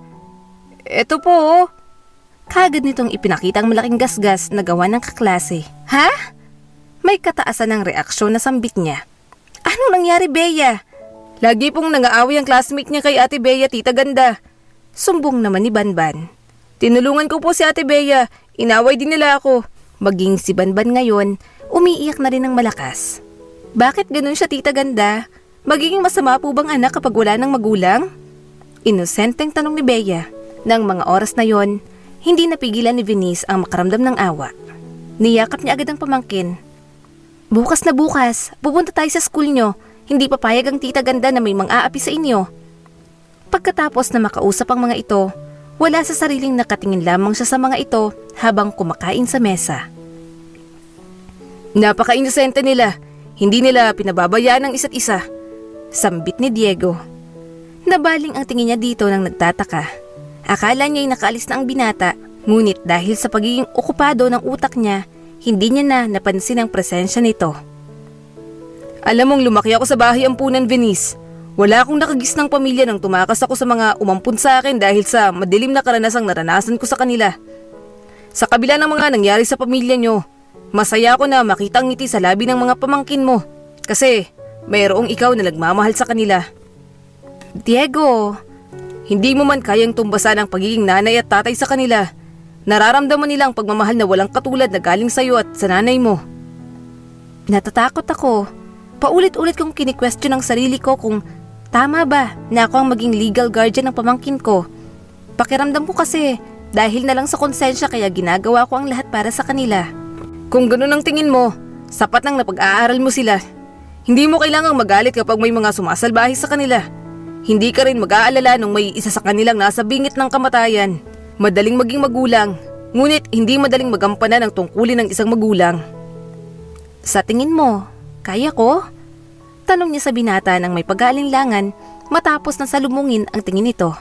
Eto po oh. Kagad nitong ipinakita ang malaking gasgas na gawa ng kaklase. Ha? May kataasan ng reaksyon na sambit niya. Anong nangyari, Bea? Lagi pong nangaaway ang classmate niya kay Ate Bea, Tita Ganda. Sumbong naman ni Banban. Tinulungan ko po si Ate Bea, inaway din nila ako. Maging si Banban ngayon, umiiyak na rin ng malakas. Bakit ganun siya, Tita Ganda? Magiging masama po bang anak kapag wala ng magulang? Inosenteng tanong ni Bea. Nang mga oras na yon, hindi napigilan ni Venice ang makaramdam ng awa. Niyakap niya agad ang pamangkin. Bukas na bukas, pupunta tayo sa school nyo. Hindi papayag ang Tita Ganda na may mang-aapi sa inyo. Pagkatapos na makausap ang mga ito, wala sa sariling nakatingin lamang siya sa mga ito habang kumakain sa mesa. Napaka-inosente nila. Hindi nila pinababayaan ang isa't isa. Sambit ni Diego. Nabaling ang tingin niya dito nang nagtataka. Akala niya'y nakaalis na ang binata, ngunit dahil sa pagiging okupado ng utak niya, hindi niya na napansin ang presensya nito. Alam mong lumaki ako sa bahay ampunan, Venice. Wala akong nakagisnang pamilya nang tumakas ako sa mga umampun sa akin dahil sa madilim na karanasang naranasan ko sa kanila. Sa kabila ng mga nangyari sa pamilya nyo, masaya ako na makita ang ngiti sa labi ng mga pamangkin mo kasi mayroong ikaw na nagmamahal sa kanila. Diego, hindi mo man kayang tumbasan ang pagiging nanay at tatay sa kanila. Nararamdaman nila ang pagmamahal na walang katulad na galing sa'yo at sa nanay mo. Natatakot ako. Paulit-ulit kong kini-question ang sarili ko kung tama ba na ako ang maging legal guardian ng pamangkin ko. Pakiramdam ko kasi dahil na lang sa konsensya kaya ginagawa ko ang lahat para sa kanila. Kung ganun ang tingin mo, sapat nang napag-aaral mo sila. Hindi mo kailangang magalit kapag may mga sumasalbahe sa kanila. Hindi ka rin mag-aalala nung may isa sa kanilang nasa bingit ng kamatayan. Madaling maging magulang, ngunit hindi madaling magampanan ang tungkulin ng isang magulang. Sa tingin mo, kaya ko? Tanong niya sa binata nang may pag-aalinlangan matapos na salumungin ang tingin nito.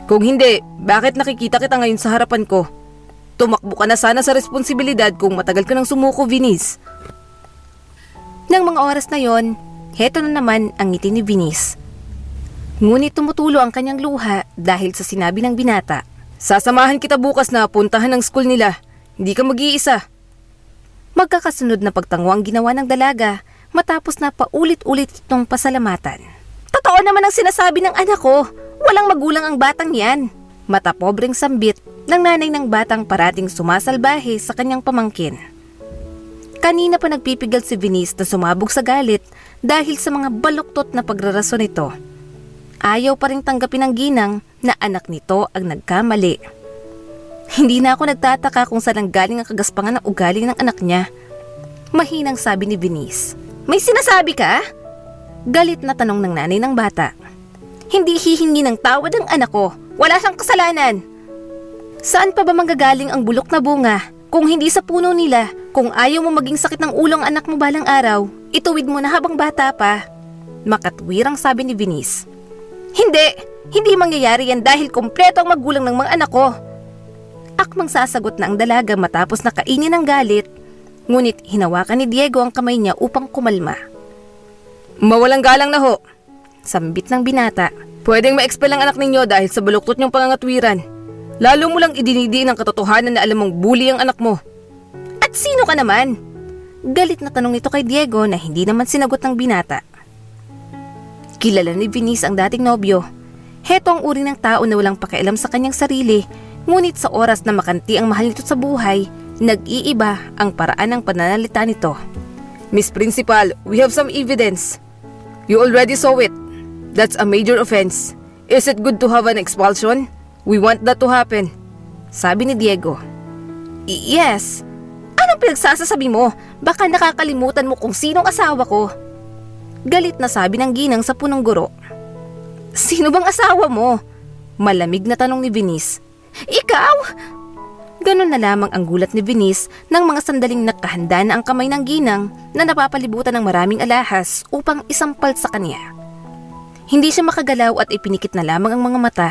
Kung hindi, bakit nakikita kita ngayon sa harapan ko? Tumakbo ka na sana sa responsibilidad kung matagal ka nang sumuko, Venice. Nang mga oras na yon, heto na naman ang ngiti ni Venice. Ngunit tumutulo ang kanyang luha dahil sa sinabi ng binata. Sasamahan kita bukas na puntahan ang school nila. Hindi ka mag-iisa. Magkakasunod na pagtango ang ginawa ng dalaga matapos na paulit-ulit itong pasalamatan. Totoo naman ang sinasabi ng anak ko. Walang magulang ang batang yan. Mata pobreng sambit ng nanay ng batang parating sumasalbahe sa kanyang pamangkin. Kanina pa nagpipigil si Venice na sumabog sa galit dahil sa mga baluktot na pagrarason nito. Ayaw pa rin tanggapin ng ginang na anak nito ang nagkamali. Hindi na ako nagtataka kung saan galing ang kagaspangan ng ugali ng anak niya. Mahinang sabi ni Venice. May sinasabi ka? Galit na tanong ng nanay ng bata. Hindi hihingi ng tawad ang anak ko. Wala siyang kasalanan. Saan pa ba manggagaling ang bulok na bunga kung hindi sa puno nila? Kung ayaw mo maging sakit ng ulo ang anak mo balang araw, ituwid mo na habang bata pa. Makatwirang sabi ni Venice. Hindi mangyayari yan dahil kompleto ang magulang ng mga anak ko. Akmang sasagot na ang dalaga matapos na kainin ang galit, ngunit hinawakan ni Diego ang kamay niya upang kumalma. Mawalang galang na ho. Sambit ng binata. Pwedeng ma-expel ang anak ninyo dahil sa baluktot niyong pangangatwiran. Lalo mo lang idinidiin ang katotohanan na alam mong bully ang anak mo. At sino ka naman? Galit na tanong nito kay Diego na hindi naman sinagot ng binata. Kilala ni Venice ang dating nobyo. Heto ang uri ng tao na walang pakialam sa kanyang sarili, ngunit sa oras na makanti ang mahal nito sa buhay, nag-iiba ang paraan ng pananalita nito. Miss Principal, we have some evidence. You already saw it. That's a major offense. Is it good to have an expulsion? We want that to happen. Sabi ni Diego. Yes. Anong pinagsasasabi mo? Baka nakakalimutan mo kung sinong asawa ko. Galit na sabi ng ginang sa punong guro. Sino bang asawa mo? Malamig na tanong ni Venice. Ikaw? Ganon na lamang ang gulat ni Venice nang mga sandaling nakahanda na ang kamay ng ginang na napapalibutan ng maraming alahas upang isampal sa kanya. Hindi siya makagalaw at ipinikit na lamang ang mga mata.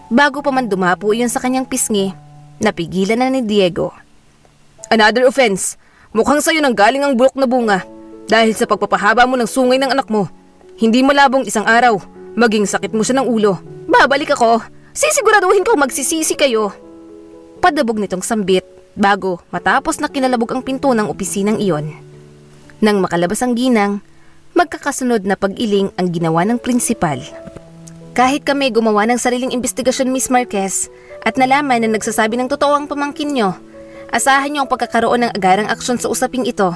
Bago pa man dumapo iyon sa kanyang pisngi, napigilan na ni Diego. Another offense. Mukhang sa'yo nang galing ang bulok na bunga. Dahil sa pagpapahaba mo ng sungay ng anak mo. Hindi malabong isang araw, maging sakit mo siya ng ulo. Babalik ako. Sisiguraduhin ko magsisisi kayo. Padabog nitong sambit bago matapos na kinalabog ang pinto ng opisinang iyon. Nang makalabas ang ginang, magkakasunod na pag-iling ang ginawa ng prinsipal. Kahit kami gumawa ng sariling investigasyon, Miss Marquez, at nalaman na nagsasabi ng totoo ang pamangkin nyo, asahan nyo ang pagkakaroon ng agarang aksyon sa usaping ito.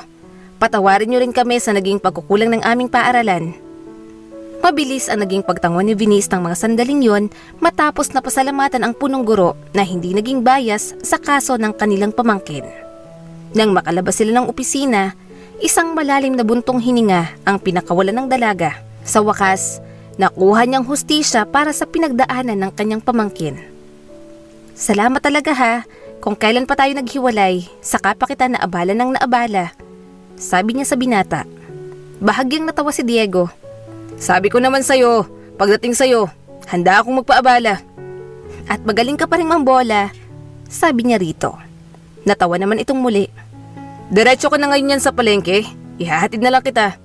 Patawarin nyo rin kami sa naging pagkukulang ng aming paaralan. Mabilis ang naging pagtangon ni Venice ng mga sandaling yon matapos na pasalamatan ang punong guro na hindi naging bias sa kaso ng kanilang pamangkin. Nang makalabas sila ng opisina, isang malalim na buntong hininga ang pinakawalan ng dalaga. Sa wakas, nakuha niyang hustisya para sa pinagdaanan ng kanyang pamangkin. Salamat talaga ha, kung kailan pa tayo naghiwalay, saka pa kita naabala ng naabala. Sabi niya sa binata. Bahagyang natawa si Diego. Sabi ko naman sa'yo, pagdating sa'yo, handa akong magpaabala. At magaling ka pa rin mambola, sabi niya rito. Natawa naman itong muli. Diretso ka na ngayon yan sa palengke, ihahatid na lang kita.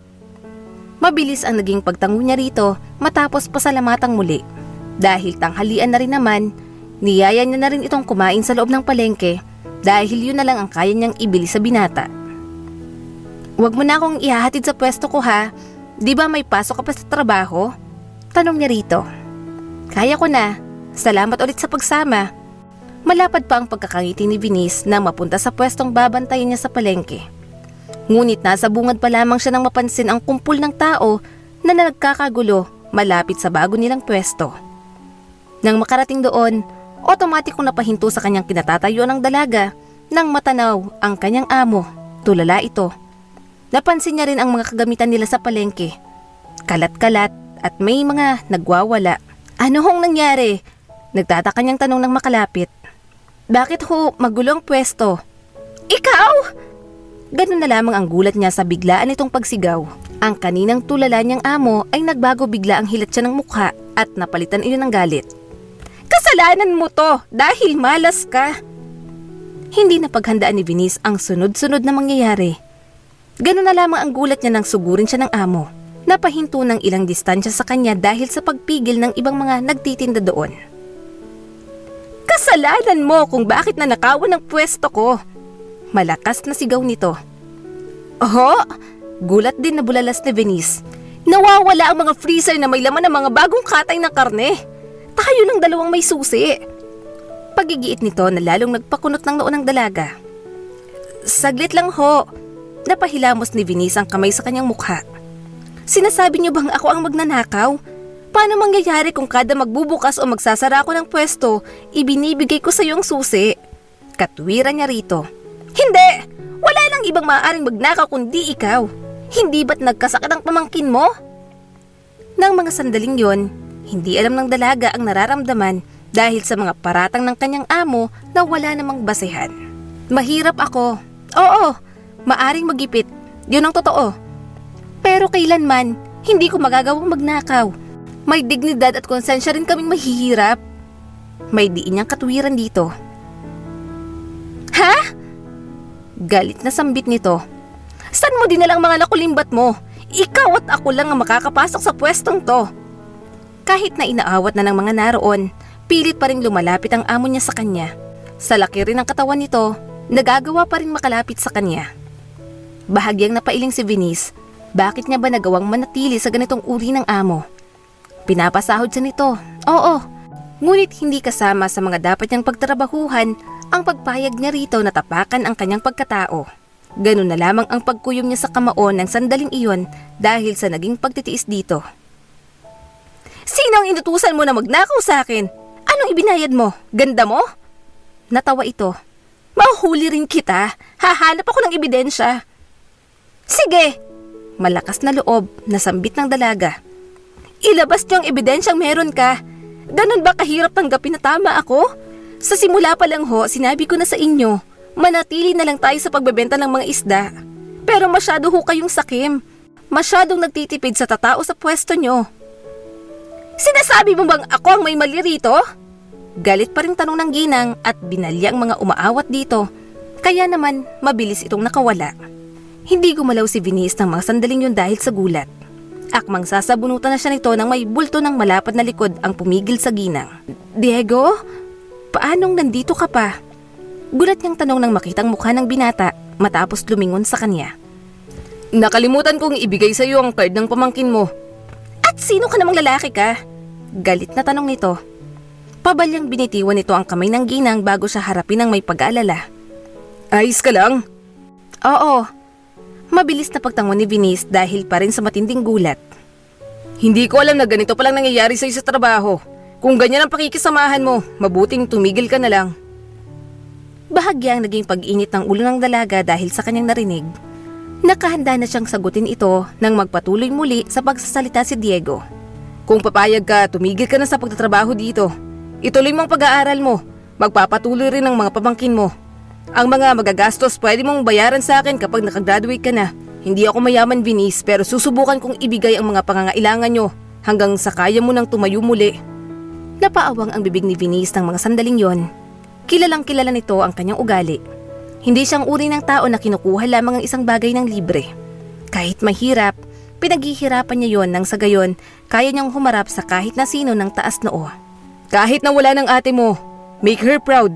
Mabilis ang naging pagtango niya rito matapos pasalamatang muli. Dahil tanghalian na rin naman, niyaya niya na rin itong kumain sa loob ng palengke dahil yun na lang ang kaya niyang ibili sa binata. Huwag mo na akong ihahatid sa pwesto ko ha, di ba may pasok ka pa sa trabaho? Tanong niya rito. Kaya ko na, salamat ulit sa pagsama. Malapad pa ang pagkakangiti ni Venice na mapunta sa pwestong babantayan niya sa palengke. Ngunit nasa bungad pa lamang siya nang mapansin ang kumpul ng tao na nagkakagulo malapit sa bago nilang pwesto. Nang makarating doon, otomatikong napahinto sa kanyang kinatatayuan ng dalaga nang matanaw ang kanyang amo. Tulala ito. Napansin niya rin ang mga kagamitan nila sa palengke. Kalat-kalat at may mga nagwawala. Ano hong nangyari? Nagtataka niyang tanong ng makalapit. Bakit ho magulo ang pwesto? Ikaw! Ganun na lamang ang gulat niya sa biglaan itong pagsigaw. Ang kaninang tulala niyang amo ay nagbago bigla ang hilat siya ng mukha at napalitan iyon ng galit. Kasalanan mo to dahil malas ka. Hindi na paghandaan ni Venice ang sunod-sunod na mangyayari. Ganun na lamang ang gulat niya nang sugurin siya ng amo. Napahinto ng ilang distansya sa kanya dahil sa pagpigil ng ibang mga nagtitinda doon. Kasalanan mo kung bakit nanakawan ang pwesto ko. Malakas na sigaw nito. Oho! Gulat din na bulalas ni Venice. Nawawala ang mga freezer na may laman ng mga bagong katay ng karne. Tayo ng dalawang may susi. Pagigiit nito na lalong nagpakunot ng noo ng dalaga. Saglit lang ho. Napahilamos ni Venice ang kamay sa kanyang mukha. Sinasabi niyo bang ako ang magnanakaw? Paano mangyayari kung kada magbubukas o magsasara ako ng pwesto, ibinibigay ko sa iyo ang susi? Katwiran niya rito. Hindi! Wala nang ibang maaaring magnakaw kundi ikaw. Hindi ba't nagkasakit ang pamangkin mo? Nang mga sandaling yon, hindi alam ng dalaga ang nararamdaman dahil sa mga paratang ng kanyang amo na wala namang basehan. Mahirap ako. Oo, maaring magipit. Yun ang totoo. Pero kailanman, hindi ko magagawang magnakaw. May dignidad at konsensya rin kaming mahihirap. May diin niyang katwiran dito. Ha? Galit na sambit nito. Saan mo dinalang mga nakulimbat mo? Ikaw at ako lang ang makakapasok sa pwestong to. Kahit na inaawat na ng mga naroon, pilit pa rin lumalapit ang amo niya sa kanya. Sa laki rin ng katawan nito, nagagawa pa rin makalapit sa kanya. Bahagyang napailing si Venice, bakit niya ba nagawang manatili sa ganitong uri ng amo? Pinapasahod siya nito, oo. Ngunit hindi kasama sa mga dapat niyang pagtrabahuhan ang pagpayag niya rito na tapakan ang kanyang pagkatao. Ganun na lamang ang pagkuyom niya sa kamao ng sandaling iyon dahil sa naging pagtitiis dito. Sino ang inutusan mo na magnakaw sa akin? Anong ibinayad mo? Ganda mo? Natawa ito. Mahuhuli rin kita. Hahanap ako ng ebidensya. Sige! Malakas na loob na sambit ng dalaga. Ilabas niyo ang ebidensyang meron ka. Ganun ba kahirap tanggapin na tama ako? Sa simula pa lang ho, sinabi ko na sa inyo, manatili na lang tayo sa pagbebenta ng mga isda. Pero masyado ho kayong sakim. Masyadong nagtitipid sa tatao sa pwesto nyo. Sinasabi mo bang ako ang may mali rito? Galit pa rin tanong ng ginang at binalya ang mga umaawat dito. Kaya naman, mabilis itong nakawala. Hindi gumalaw si Venice ng mga sandaling yun dahil sa gulat. Akmang sasabunutan na siya nito nang may bulto ng malapad na likod ang pumigil sa ginang. Diego? Paanong nandito ka pa? Gulat niyang tanong nang makitang mukha ng binata matapos lumingon sa kanya. Nakalimutan kong ibigay sa iyo ang card ng pamangkin mo. At sino ka namang lalaki ka? Galit na tanong nito. Pabalyang binitiwan nito ang kamay ng ginang bago siya harapin ng may pag-aalala. Ayos ka lang? Oo. Mabilis na pagtangon ni Venice dahil pa rin sa matinding gulat. Hindi ko alam na ganito palang nangyayari sa'yo sa trabaho. Kung ganyan ang pakikisamahan mo, mabuting tumigil ka na lang. Bahagyang naging pag-init ng ulo ng dalaga dahil sa kanyang narinig. Nakahanda na siyang sagutin ito nang magpatuloy muli sa pagsasalita si Diego. Kung papayag ka, tumigil ka na sa pagtatrabaho dito. Ituloy mo ang pag-aaral mo. Magpapatuloy rin ang mga pamangkin mo. Ang mga magagastos pwede mong bayaran sa akin kapag nakagraduate ka na. Hindi ako mayaman, Venice, pero susubukan kong ibigay ang mga pangangailangan nyo hanggang sa kaya mo nang tumayo muli. Napaawang ang bibig ni Venice ng mga sandaling yon. Kilalang kilala nito ang kanyang ugali. Hindi siyang uri ng tao na kinukuha lamang ang isang bagay ng libre. Kahit mahirap, pinaghihirapan niya yon nang sa gayon kaya niyang humarap sa kahit na sino ng taas noo. Kahit na wala ng ate mo, make her proud.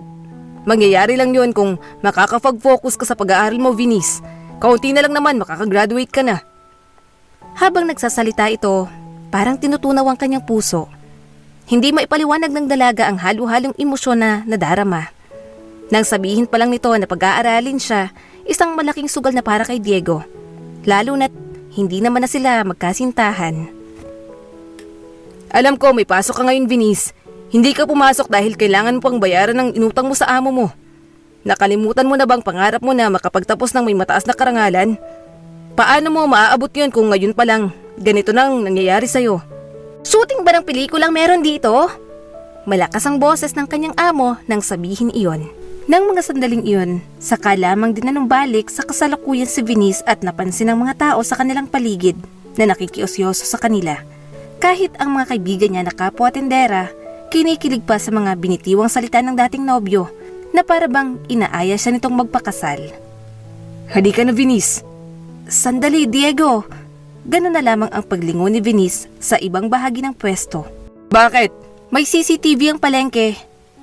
Mangyayari lang yon kung makakapag-focus ka sa pag-aaral mo, Venice. Kaunti na lang naman makakagraduate ka na. Habang nagsasalita ito, parang tinutunaw ang kanyang puso. Hindi maipaliwanag ng dalaga ang halo-halong emosyon na nadarama. Nang sabihin pa lang nito na pag-aaralin siya, isang malaking sugal na para kay Diego. Lalo na't hindi naman na sila magkasintahan. Alam ko may pasok ka ngayon, Venice. Hindi ka pumasok dahil kailangan mo pang bayaran ng inutang mo sa amo mo. Nakalimutan mo na bang pangarap mo na makapagtapos ng may mataas na karangalan? Paano mo maaabot yun kung ngayon pa lang ganito nang nangyayari sa'yo? Shooting ba ng pelikulang meron dito? Malakas ang boses ng kanyang amo nang sabihin iyon. Nang mga sandaling iyon, saka lamang dinanumbalik sa kasalukuyan si Venice at napansin ng mga tao sa kanilang paligid na nakikiosyoso sa kanila. Kahit ang mga kaibigan niya na kapwa-tendera, kinikilig pa sa mga binitiwang salita ng dating nobyo na para bang inaaya siya nitong magpakasal. Halika na, Venice. Sandali, Diego. Ganun na lamang ang paglingon ni Venice sa ibang bahagi ng pwesto. Bakit? May CCTV ang palengke.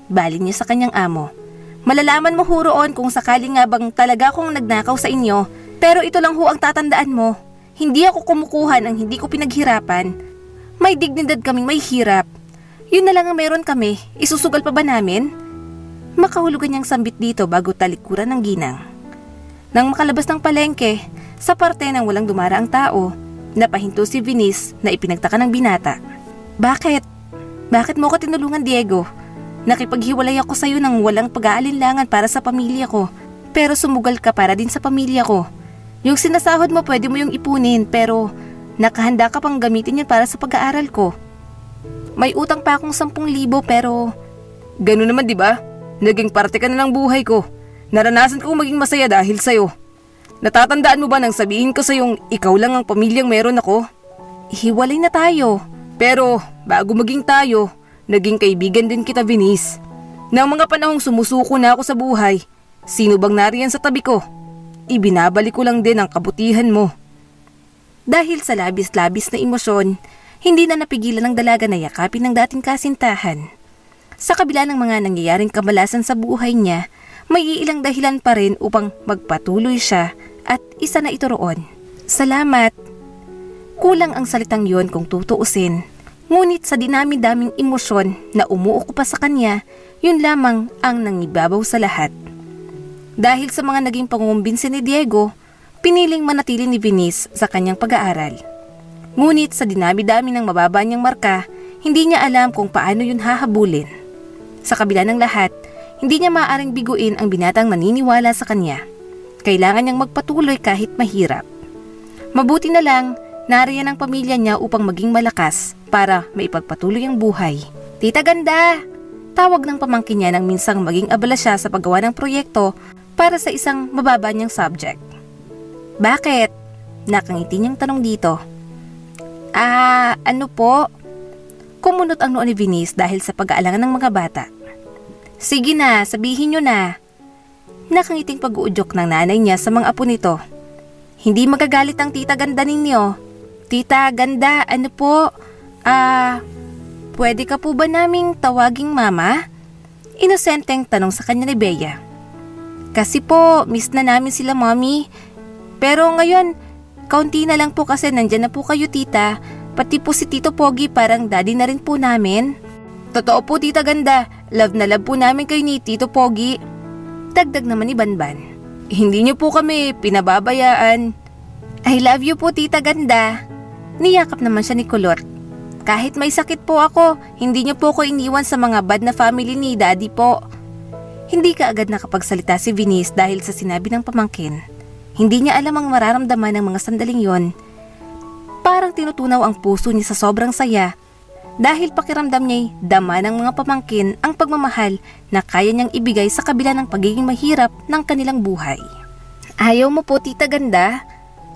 Baling niya sa kanyang amo. Malalaman mo ho roon kung sakali nga bang talaga akong nagnakaw sa inyo. Pero ito lang ho ang tatandaan mo. Hindi ako kumukuha ng hindi ko pinaghirapan. May dignidad kaming may hirap. Yun na lang ang meron kami. Isusugal pa ba namin? Makahulugan niyang sambit dito bago talikuran ng ginang. Nang makalabas ng palengke, sa parte ng walang dumaraang tao, napahinto si Venice na ipinagtaka ng binata. Bakit? Bakit mo ko tinulungan, Diego? Nakipaghiwalay ako sa iyo nang walang pag-aalinlangan para sa pamilya ko. Pero sumugal ka para din sa pamilya ko. Yung sinasahod mo pwede mo yung ipunin pero nakahanda ka pang gamitin yan para sa pag-aaral ko. May utang pa akong 10,000 pero... Ganun naman, di ba? Naging parte ka na ng buhay ko. Naranasan ko maging masaya dahil sa'yo. Natatandaan mo ba nang sabihin ko sa'yong ikaw lang ang pamilyang meron ako? Hiwalay na tayo. Pero bago maging tayo, naging kaibigan din kita, Venice. Nang mga panahong sumusuko na ako sa buhay, sino bang nariyan sa tabi ko? Ibinabalik ko lang din ang kabutihan mo. Dahil sa labis-labis na emosyon, Hindi na napigilan ng dalaga na yakapin ng dating kasintahan. Sa kabila ng mga nangyayaring kamalasan sa buhay niya, may iilang dahilan pa rin upang magpatuloy siya at isa na ito roon. Salamat. Kulang ang salitang yon kung tutuusin. Ngunit sa dinami-daming emosyon na umuukupa sa kanya, yun lamang ang nangibabaw sa lahat. Dahil sa mga naging pangumbinsi ni Diego, piniling manatili ni Venice sa kanyang pag-aaral. Ngunit sa dinami-dami ng mababa niyang marka, hindi niya alam kung paano yun hahabulin. Sa kabila ng lahat, hindi niya maaaring biguin ang binatang naniniwala sa kanya. Kailangan niyang magpatuloy kahit mahirap. Mabuti na lang, nariyan ang pamilya niya upang maging malakas para maipagpatuloy ang buhay. Tita Ganda! Tawag ng pamangkin niya nang minsang maging abala siya sa paggawa ng proyekto para sa isang mababa niyang subject. Bakit? Nakangiti niyang tanong dito. Ano po? Kumunot ang noo ni Venice dahil sa pag-aalangan ng mga bata. Sige na, sabihin niyo na. Nakangiting pag-uudyok ng nanay niya sa mga apo nito. Hindi magagalit ang tita Ganda ninyo. Tita Ganda, ano po? Pwede ka po ba naming tawaging mama? Inosenteng tanong sa kanya ni Bea. Kasi po, miss na namin sila mommy. Pero ngayon, kaunti na lang po kasi nandyan na po kayo tita. Pati po si Tito Pogi parang daddy na rin po namin. Totoo po tita Ganda, love na love po namin kayo ni Tito Pogi. Dagdag naman ni Banban. Hindi niyo po kami pinababayaan. I love you po tita Ganda. Niyakap naman siya ni Kulot. Kahit may sakit po ako, hindi niyo po ko iniwan sa mga bad na family ni daddy po. Hindi kaagad nakapagsalita si Venice dahil sa sinabi ng pamangkin. Hindi niya alam ang mararamdaman ng mga sandaling yon. Parang tinutunaw ang puso niya sa sobrang saya dahil pakiramdam niya'y dama ng mga pamangkin ang pagmamahal na kaya niyang ibigay sa kabila ng pagiging mahirap ng kanilang buhay. Ayaw mo po tita Ganda?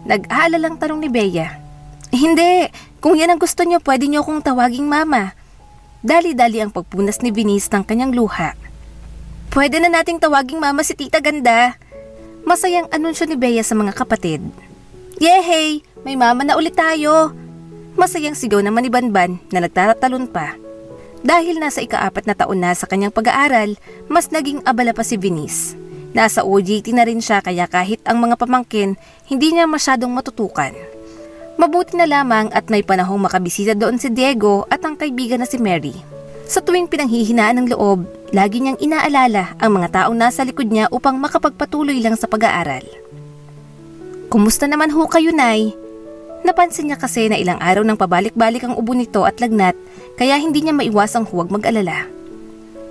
Nag-aalalang tanong ni Bea. Hindi, kung yan ang gusto niyo pwede niyo akong tawaging mama. Dali-dali ang pagpunas ni Venice ng kanyang luha. Pwede na nating tawaging mama si tita Ganda. Masayang anunsyo ni Bea sa mga kapatid. Yehey! May mama na ulit tayo! Masayang sigaw naman ni Banban na nagtatatalon pa. Dahil nasa ika-4 na taon na sa kanyang pag-aaral, mas naging abala pa si Venice. Nasa OJT na rin siya kaya kahit ang mga pamangkin, hindi niya masyadong matutukan. Mabuti na lamang at may panahong makabisita doon si Diego at ang kaibigan na si Mary. Sa tuwing pinanghihinaan ng loob, lagi niyang inaalala ang mga taong nasa likod niya upang makapagpatuloy lang sa pag-aaral. Kumusta naman ho kayo, Nay? Napansin niya kasi na ilang araw nang pabalik-balik ang ubo nito at lagnat, kaya hindi niya maiwasang huwag mag-alala.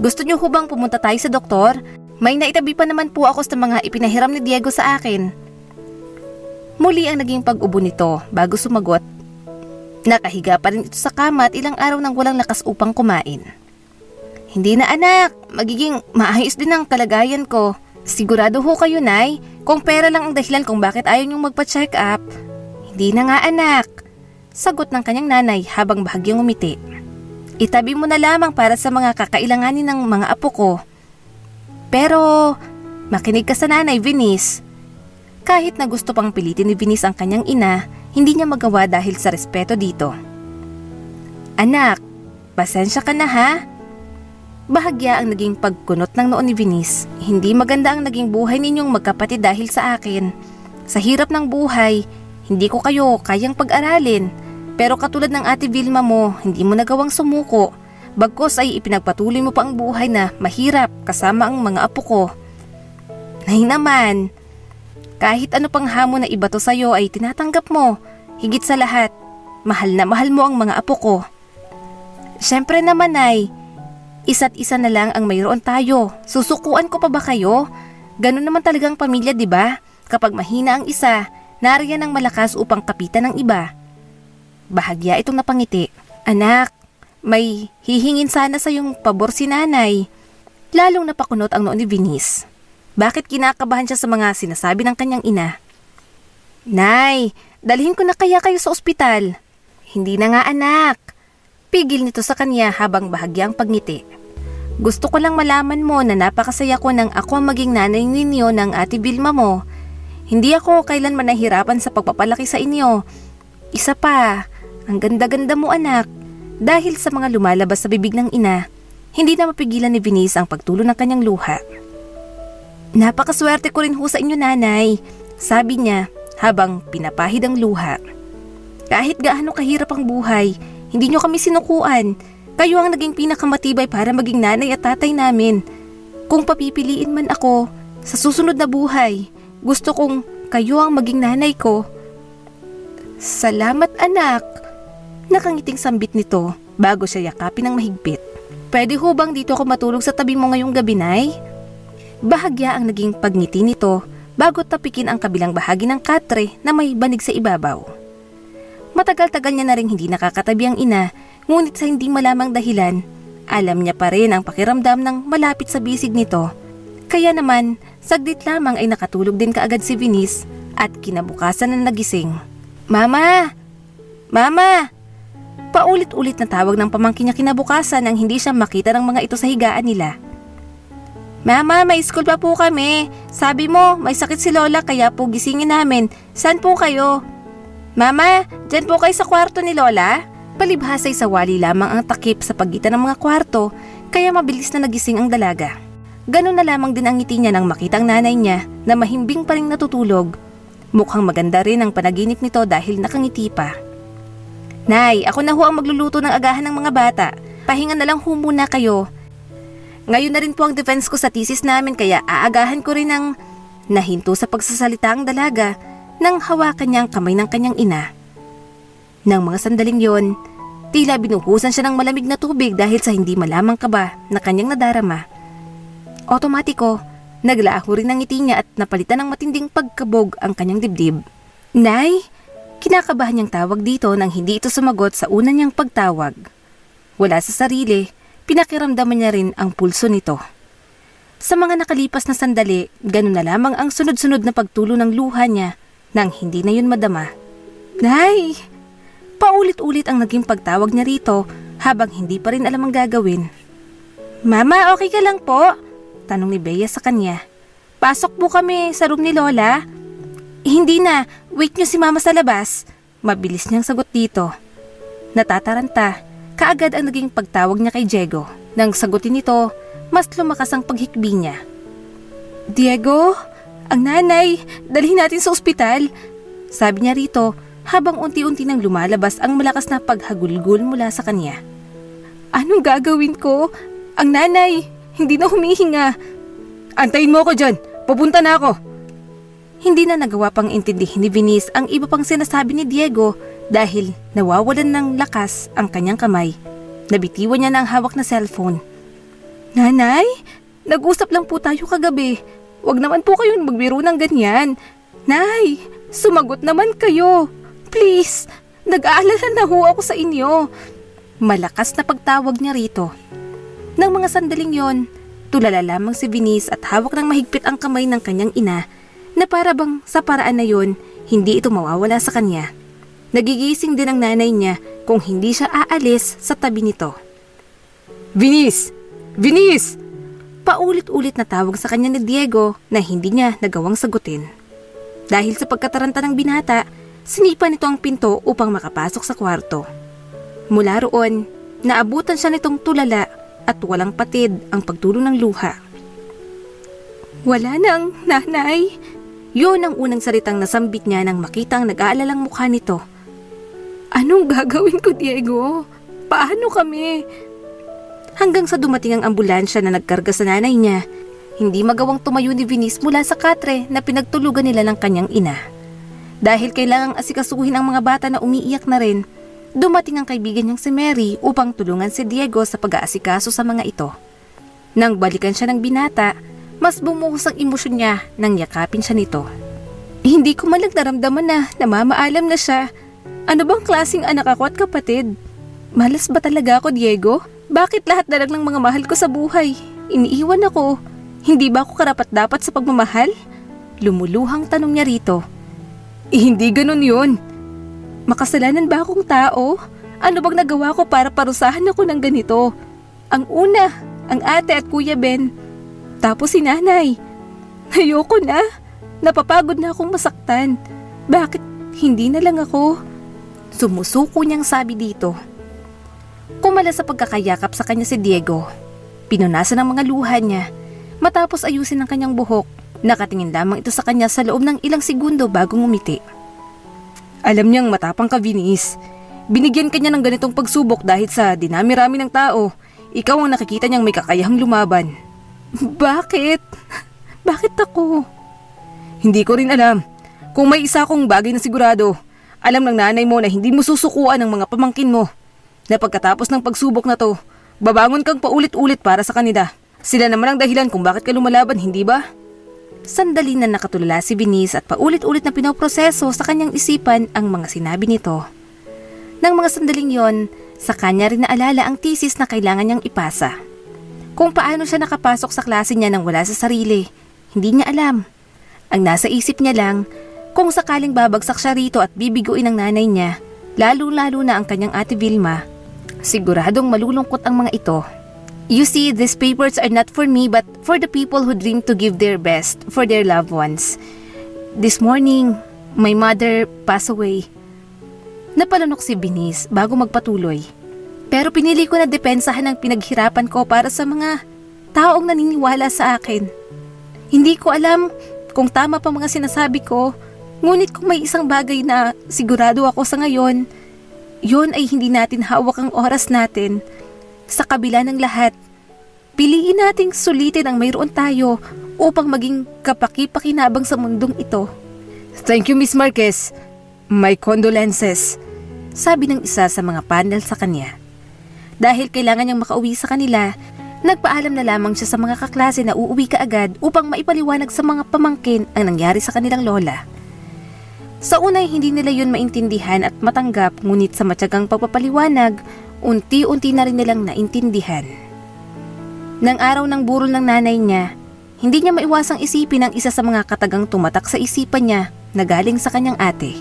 Gusto niyo ho bang pumunta tayo sa doktor? May naitabi pa naman po ako sa mga ipinahiram ni Diego sa akin. Muli ang naging pag-ubo nito bago sumagot. Nakahiga pa rin ito sa kama at ilang araw nang walang lakas upang kumain. Hindi na anak, magiging maayos din ang kalagayan ko. Sigurado ho kayo, Nay, kung pera lang ang dahilan kung bakit ayaw niyong magpa-check up. Hindi na nga anak, sagot ng kanyang nanay habang bahagyang umiti. Itabi mo na lamang para sa mga kakailanganin ng mga apo ko. Pero, makinig ka sa nanay, Venice. Kahit na gusto pang pilitin ni Venice ang kanyang ina, hindi niya magawa dahil sa respeto dito. Anak, pasensya ka na ha? Bahagya ang naging pagkunot ng noo ni Venice. Hindi maganda ang naging buhay ninyong magkapatid dahil sa akin. Sa hirap ng buhay, hindi ko kayo kayang pag-aralin. Pero katulad ng ate Vilma mo, hindi mo nagawang sumuko. Bagkos ay ipinagpatuloy mo pa ang buhay na mahirap kasama ang mga apo ko. Nay naman, kahit ano pang hamon na ibato sa'yo ay tinatanggap mo. Higit sa lahat, mahal na mahal mo ang mga apo ko. Siyempre naman, Nay. Isa't isa na lang ang mayroon tayo. Susukuan ko pa ba kayo? Ganun naman talagang pamilya, di ba? Kapag mahina ang isa, nariyan ang malakas upang kapitan ng iba. Bahagya itong napangiti. Anak, may hihingin sana sa yung pabor si nanay. Lalong napakunot ang noo ni Venice. Bakit kinakabahan siya sa mga sinasabi ng kanyang ina? Nay, dalhin ko na kaya kayo sa ospital. Hindi na nga anak. Pigil nito sa kanya habang bahagyang pagngiti. Gusto ko lang malaman mo na napakasaya ko nang ako ang maging nanay ninyo ng ate Vilma mo. Hindi ako kailanman nahirapan sa pagpapalaki sa inyo. Isa pa, Ang ganda-ganda mo anak. Dahil sa mga lumalabas sa bibig ng ina, hindi na mapigilan ni Venice ang pagtulo ng kanyang luha. Napakaswerte ko rin ho sa inyo nanay, sabi niya habang pinapahid ang luha. Kahit gaano kahirap ang buhay, hindi niyo kami sinukuan. Kayo ang naging pinakamatibay para maging nanay at tatay namin. Kung papipiliin man ako, sa susunod na buhay, gusto kong kayo ang maging nanay ko. Salamat anak. Nakangiting sambit nito bago siya yakapin ng mahigpit. Pwede ho bang dito ako matulog sa tabi mo ngayong gabi, Nay? Bahagya ang naging pagngiti nito bago tapikin ang kabilang bahagi ng katre na may banig sa ibabaw. Matagal-tagal niya na rin hindi nakakatabi ang ina, ngunit sa hindi malamang dahilan, alam niya pa rin ang pakiramdam ng malapit sa bisig nito. Kaya naman, saglit lamang ay nakatulog din kaagad si Venice at kinabukasan na nagising. Mama! Mama! Paulit-ulit na tawag ng pamangkin niya kinabukasan nang hindi siya makita ng mga ito sa higaan nila. Mama, may school pa po kami. Sabi mo, may sakit si Lola kaya po gisingin namin. Saan po kayo? Mama, dyan po kayo sa kwarto ni Lola? Palibhas ay sawali lamang ang takip sa pagitan ng mga kwarto kaya mabilis na nagising ang dalaga. Ganun na lamang din ang ngiti niya nang makita ang nanay niya na mahimbing pa rin natutulog. Mukhang maganda rin ang panaginip nito dahil nakangiti pa. Nay, ako na ho ang magluluto ng agahan ng mga bata. Pahinga na lang ho muna kayo. Ngayon na rin po ang defense ko sa thesis namin kaya aagahan ko rin ang nahinto sa pagsasalita ang dalaga nang hawakan niya ang kamay ng kanyang ina. Nang mga sandaling yon, tila binuhusan siya ng malamig na tubig dahil sa hindi malamang kaba na kanyang nadarama. Otomatiko, naglaho rin ang ngiti niya at napalitan ng matinding pagkabog ang kanyang dibdib. Nay! Kinakabahan niyang tawag dito nang hindi ito sumagot sa una niyang pagtawag. Wala sa sarili, pinakiramdaman niya rin ang pulso nito. Sa mga nakalipas na sandali, ganun na lamang ang sunod-sunod na pagtulo ng luha niya nang hindi na yun madama. Nay! Paulit-ulit ang naging pagtawag niya rito habang hindi pa rin alam ang gagawin. Mama, okay ka lang po? Tanong ni Bea sa kanya. Pasok po kami sa room ni Lola. Hindi na, wait niyo si Mama sa labas. Mabilis niyang sagot dito. Natataranta, kaagad ang naging pagtawag niya kay Diego. Nang sagutin nito, mas lumakas ang paghikbi niya. Diego, ang nanay, dalhin natin sa ospital. Sabi niya rito habang unti-unti nang lumalabas ang malakas na paghagulgul mula sa kanya. Anong gagawin ko? Ang nanay, hindi na humihinga. Antayin mo ako dyan, pupunta na ako. Hindi na nagawa pang intindihin ni Venice ang iba pang sinasabi ni Diego dahil nawawalan ng lakas ang kanyang kamay. Nabitiwan niya na ang hawak na cellphone. Nanay, nag-usap lang po tayo kagabi. Huwag naman po kayong magbiro ng ganyan. Nay, sumagot naman kayo. Please, nag-aalala na ho ako sa inyo. Malakas na pagtawag niya rito. Nang mga sandaling yon, tulala lamang si Venice at hawak ng mahigpit ang kamay ng kanyang ina na para bang sa paraan na yon, hindi ito mawawala sa kanya. Nagigising din ang nanay niya kung hindi siya aalis sa tabi nito. Venice! Venice! Paulit-ulit na tawag sa kanya ni Diego na hindi niya nagawang sagutin. Dahil sa pagkataranta ng binata, sinipa nito ang pinto upang makapasok sa kwarto. Mula roon, naabutan siya nitong tulala at walang patid ang pagtulo ng luha. Wala nang, nanay. Yun ang unang salitang nasambit niya nang makita ang nag-aalalang mukha nito. Anong gagawin ko, Diego? Paano kami? Hanggang sa dumating ang ambulansya na nagkarga sa nanay niya, hindi magawang tumayo ni Venice mula sa katre na pinagtulugan nila ng kanyang ina. Dahil kailangang asikasuhin ang mga bata na umiiyak na rin, dumating ang kaibigan niyang si Mary upang tulungan si Diego sa pag-aasikaso sa mga ito. Nang balikan siya ng binata, mas bumuhos ang emosyon niya nang yakapin siya nito. Hindi ko man lang naramdaman na namamaalam na siya. Ano bang klaseng anak ako at kapatid? Malas ba talaga ako, Diego? Bakit lahat na lang ng mga mahal ko sa buhay? Iniiwan ako. Hindi ba ako karapat-dapat sa pagmamahal? Lumuluhang tanong niya rito. Hindi ganun yun. Makasalanan ba akong tao? Ano bang nagawa ko para parusahan ako ng ganito? Ang una, ang ate at Kuya Ben. Tapos si nanay. Ayoko na. Napapagod na akong masaktan. Bakit hindi na lang ako? Sumusuko niyang sabi dito. Kumala sa pagkakayakap sa kanya si Diego. Pinunasan ang mga luha niya. Matapos ayusin ang kanyang buhok, nakatingin lamang ito sa kanya sa loob ng ilang segundo bago ngumiti. Alam niyang matapang ka, Vinis. Binigyan ka niya ng ganitong pagsubok dahil sa dinami-rami ng tao. Ikaw ang nakikita niyang may kakayahang lumaban. Bakit? Bakit ako? Hindi ko rin alam. Kung may isa akong bagay na sigurado, alam ng nanay mo na hindi mo susukuan ang mga pamangkin mo. Na pagkatapos ng pagsubok na to, babangon kang paulit-ulit para sa kanila. Sila naman ang dahilan kung bakit ka lumalaban, hindi ba? Sandali na nakatulala si Vinis at paulit-ulit na pinoproseso sa kanyang isipan ang mga sinabi nito. Nang mga sandaling yon, sa kanya rin naalala ang thesis na kailangan niyang ipasa. Kung paano siya nakapasok sa klase niya nang wala sa sarili, hindi niya alam. Ang nasa isip niya lang, kung sakaling babagsak siya rito at bibiguin ng nanay niya, lalo-lalo na ang kanyang ate Vilma, siguradong malulungkot ang mga ito. You see, these papers are not for me but for the people who dream to give their best for their loved ones. This morning, my mother passed away. Napalunok si Vinis bago magpatuloy. Pero pinili ko na depensahan ang pinaghirapan ko para sa mga taong naniniwala sa akin. Hindi ko alam kung tama pa mga sinasabi ko, ngunit kung may isang bagay na sigurado ako sa ngayon, yon ay hindi natin hawak ang oras natin. Sa kabila ng lahat, piliin nating sulitin ang mayroon tayo upang maging kapaki-pakinabang sa mundong ito. Thank you, Miss Marquez. My condolences. Sabi ng isa sa mga panel sa kanya. Dahil kailangan niyang makauwi sa kanila, nagpaalam na lamang siya sa mga kaklase na uuwi kaagad upang maipaliwanag sa mga pamangkin ang nangyari sa kanilang lola. Sa unay hindi nila yun maintindihan at matanggap, ngunit sa matyagang pagpapaliwanag, unti-unti na rin nilang naintindihan. Nang araw ng burol ng nanay niya, hindi niya maiwasang isipin ang isa sa mga katagang tumatak sa isipan niya na galing sa kanyang ate.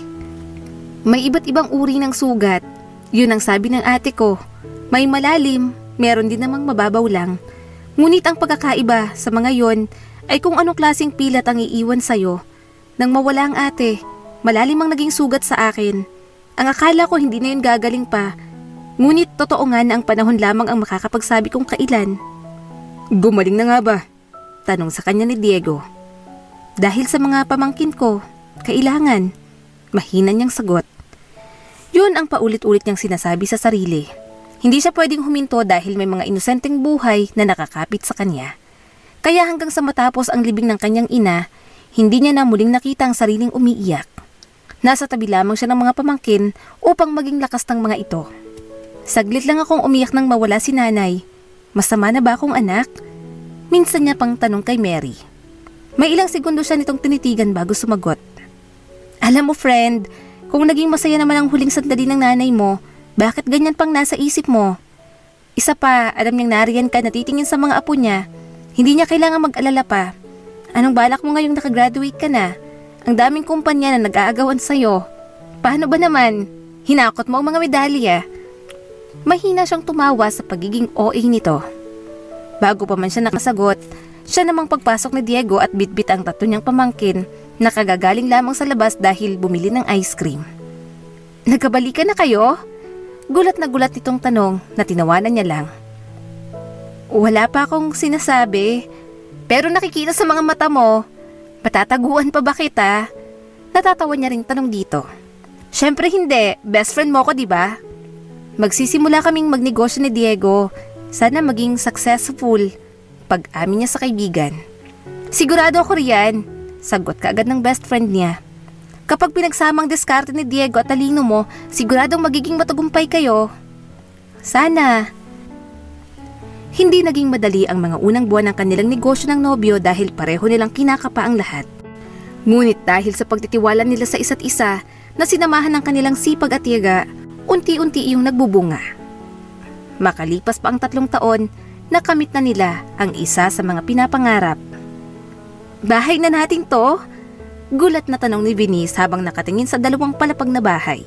May iba't ibang uri ng sugat, yun ang sabi ng ate ko. May malalim, meron din namang mababaw lang. Ngunit ang pagkakaiba sa mga yon ay kung anong klaseng pilat ang iiwan sa'yo. Nang mawala ang ate, malalim ang naging sugat sa akin. Ang akala ko hindi na yun gagaling pa. Ngunit totoo nga na ang panahon lamang ang makakapagsabi kung kailan. Gumaling na nga ba? Tanong sa kanya ni Diego. Dahil sa mga pamangkin ko, kailangan. Mahina niyang sagot. Yun ang paulit-ulit niyang sinasabi sa sarili. Hindi siya pwedeng huminto dahil may mga inosenteng buhay na nakakapit sa kanya. Kaya hanggang sa matapos ang libing ng kanyang ina, hindi niya na muling nakita ang sariling umiiyak. Nasa tabi lamang siya ng mga pamangkin upang maging lakas ng mga ito. Saglit lang akong umiyak nang mawala si nanay. Masama na ba akong anak? Minsan niya pang tanong kay Mary. May ilang segundo siya nitong tinitigan bago sumagot. Alam mo friend, kung naging masaya naman ang huling sandali ng nanay mo, bakit ganyan pang nasa isip mo? Isa pa, alam niyang nariyan ka natitingin sa mga apo niya. Hindi niya kailangan mag-alala pa. Anong balak mo ngayong nakagraduate ka na? Ang daming kumpanya na nag-aagawan sa'yo. Paano ba naman? Hinakot mo ang mga medalya. Mahina siyang tumawa sa pagiging OA nito. Bago pa man siya nakasagot, siya namang pagpasok ni Diego at bitbit ang tatlo niyang pamangkin na kagagaling lamang sa labas dahil bumili ng ice cream. Nagkabalikan na kayo? Gulat na gulat itong tanong na tinawanan niya lang. Wala pa akong sinasabi, pero nakikita sa mga mata mo. Patataguan pa ba kita? Natatawa niya ring tanong dito. Syempre hindi, best friend mo ko diba? Magsisimula kaming magnegosyo ni Diego. Sana maging successful. Pag-amin niya sa kaibigan. Sigurado ako riyan, sagot kaagad ng best friend niya. Kapag pinagsamang diskarte ni Diego at talino mo, siguradong magiging matagumpay kayo. Sana. Hindi naging madali ang mga unang buwan ng kanilang negosyo ng nobyo dahil pareho nilang kinakapa ang lahat. Ngunit dahil sa pagtitiwala nila sa isa't isa na sinamahan ng kanilang sipag at tiyaga, unti-unti iyong nagbubunga. Makalipas pa ang 3 taon, nakamit na nila ang isa sa mga pinapangarap. Bahay na natin to? Gulat na tanong ni Vinis habang nakatingin sa 2 palapag na bahay.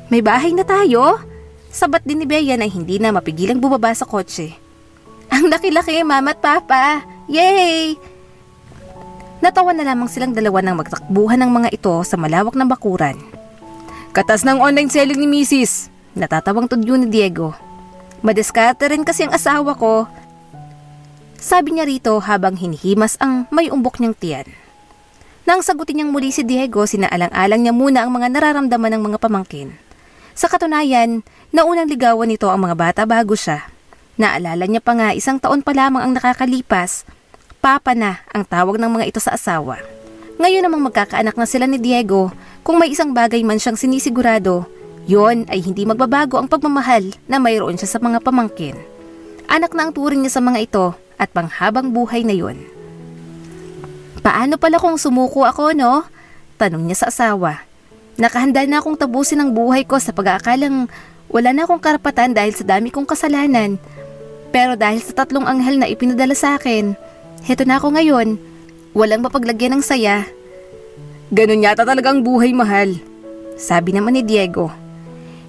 May bahay na tayo? Sabat din ni Bea na hindi na mapigilang bumaba sa kotse. Ang laki-laki, mama at papa! Yay! Natawa na lamang silang dalawa nang magtakbuhan ng mga ito sa malawak na bakuran. Katas ng online selling ni Mrs. Natatawang tudyo ni Diego. Madiskarte rin kasi ang asawa ko. Sabi niya rito habang hinihimas ang may umbok niyang tiyan. Nang sagutin niyang muli si Diego, sinaalang-alang niya muna ang mga nararamdaman ng mga pamangkin. Sa katunayan, naunang ligawan nito ang mga bata bago siya. Naalala niya pa nga 1 taon pa lamang ang nakakalipas, papa na ang tawag ng mga ito sa asawa. Ngayon namang magkakaanak na sila ni Diego, kung may isang bagay man siyang sinisigurado, yon ay hindi magbabago ang pagmamahal na mayroon siya sa mga pamangkin. Anak na ang turing niya sa mga ito at panghabang buhay na yon. Paano pala kung sumuko ako, no? Tanong niya sa asawa. Nakahanda na akong tapusin ang buhay ko sa pag-aakalang wala na akong karapatan dahil sa dami kong kasalanan. Pero dahil sa 3 anghel na ipinadala sa akin, heto na ako ngayon, walang mapaglagyan ng saya. Ganun yata talagang buhay, mahal. Sabi naman ni Diego.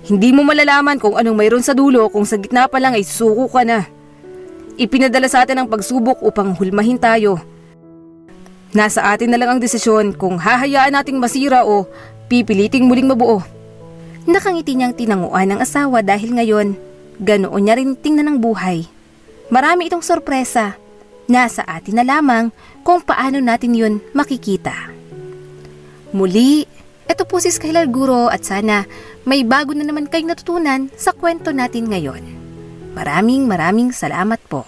Hindi mo malalaman kung anong mayroon sa dulo kung sa gitna pa lang ay suko ka na. Ipinadala sa atin ang pagsubok upang hulmahin tayo. Nasa atin na lang ang desisyon kung hahayaan nating masira o pipiliting muling mabuo. Nakangiti niyang tinanguan ng asawa dahil ngayon, ganoon niya rin tingnan ang buhay. Marami itong sorpresa. Nasa atin na lamang kung paano natin yun makikita. Muli, ito po si Skylar Guro at sana may bago na naman kayong natutunan sa kwento natin ngayon. Maraming salamat po.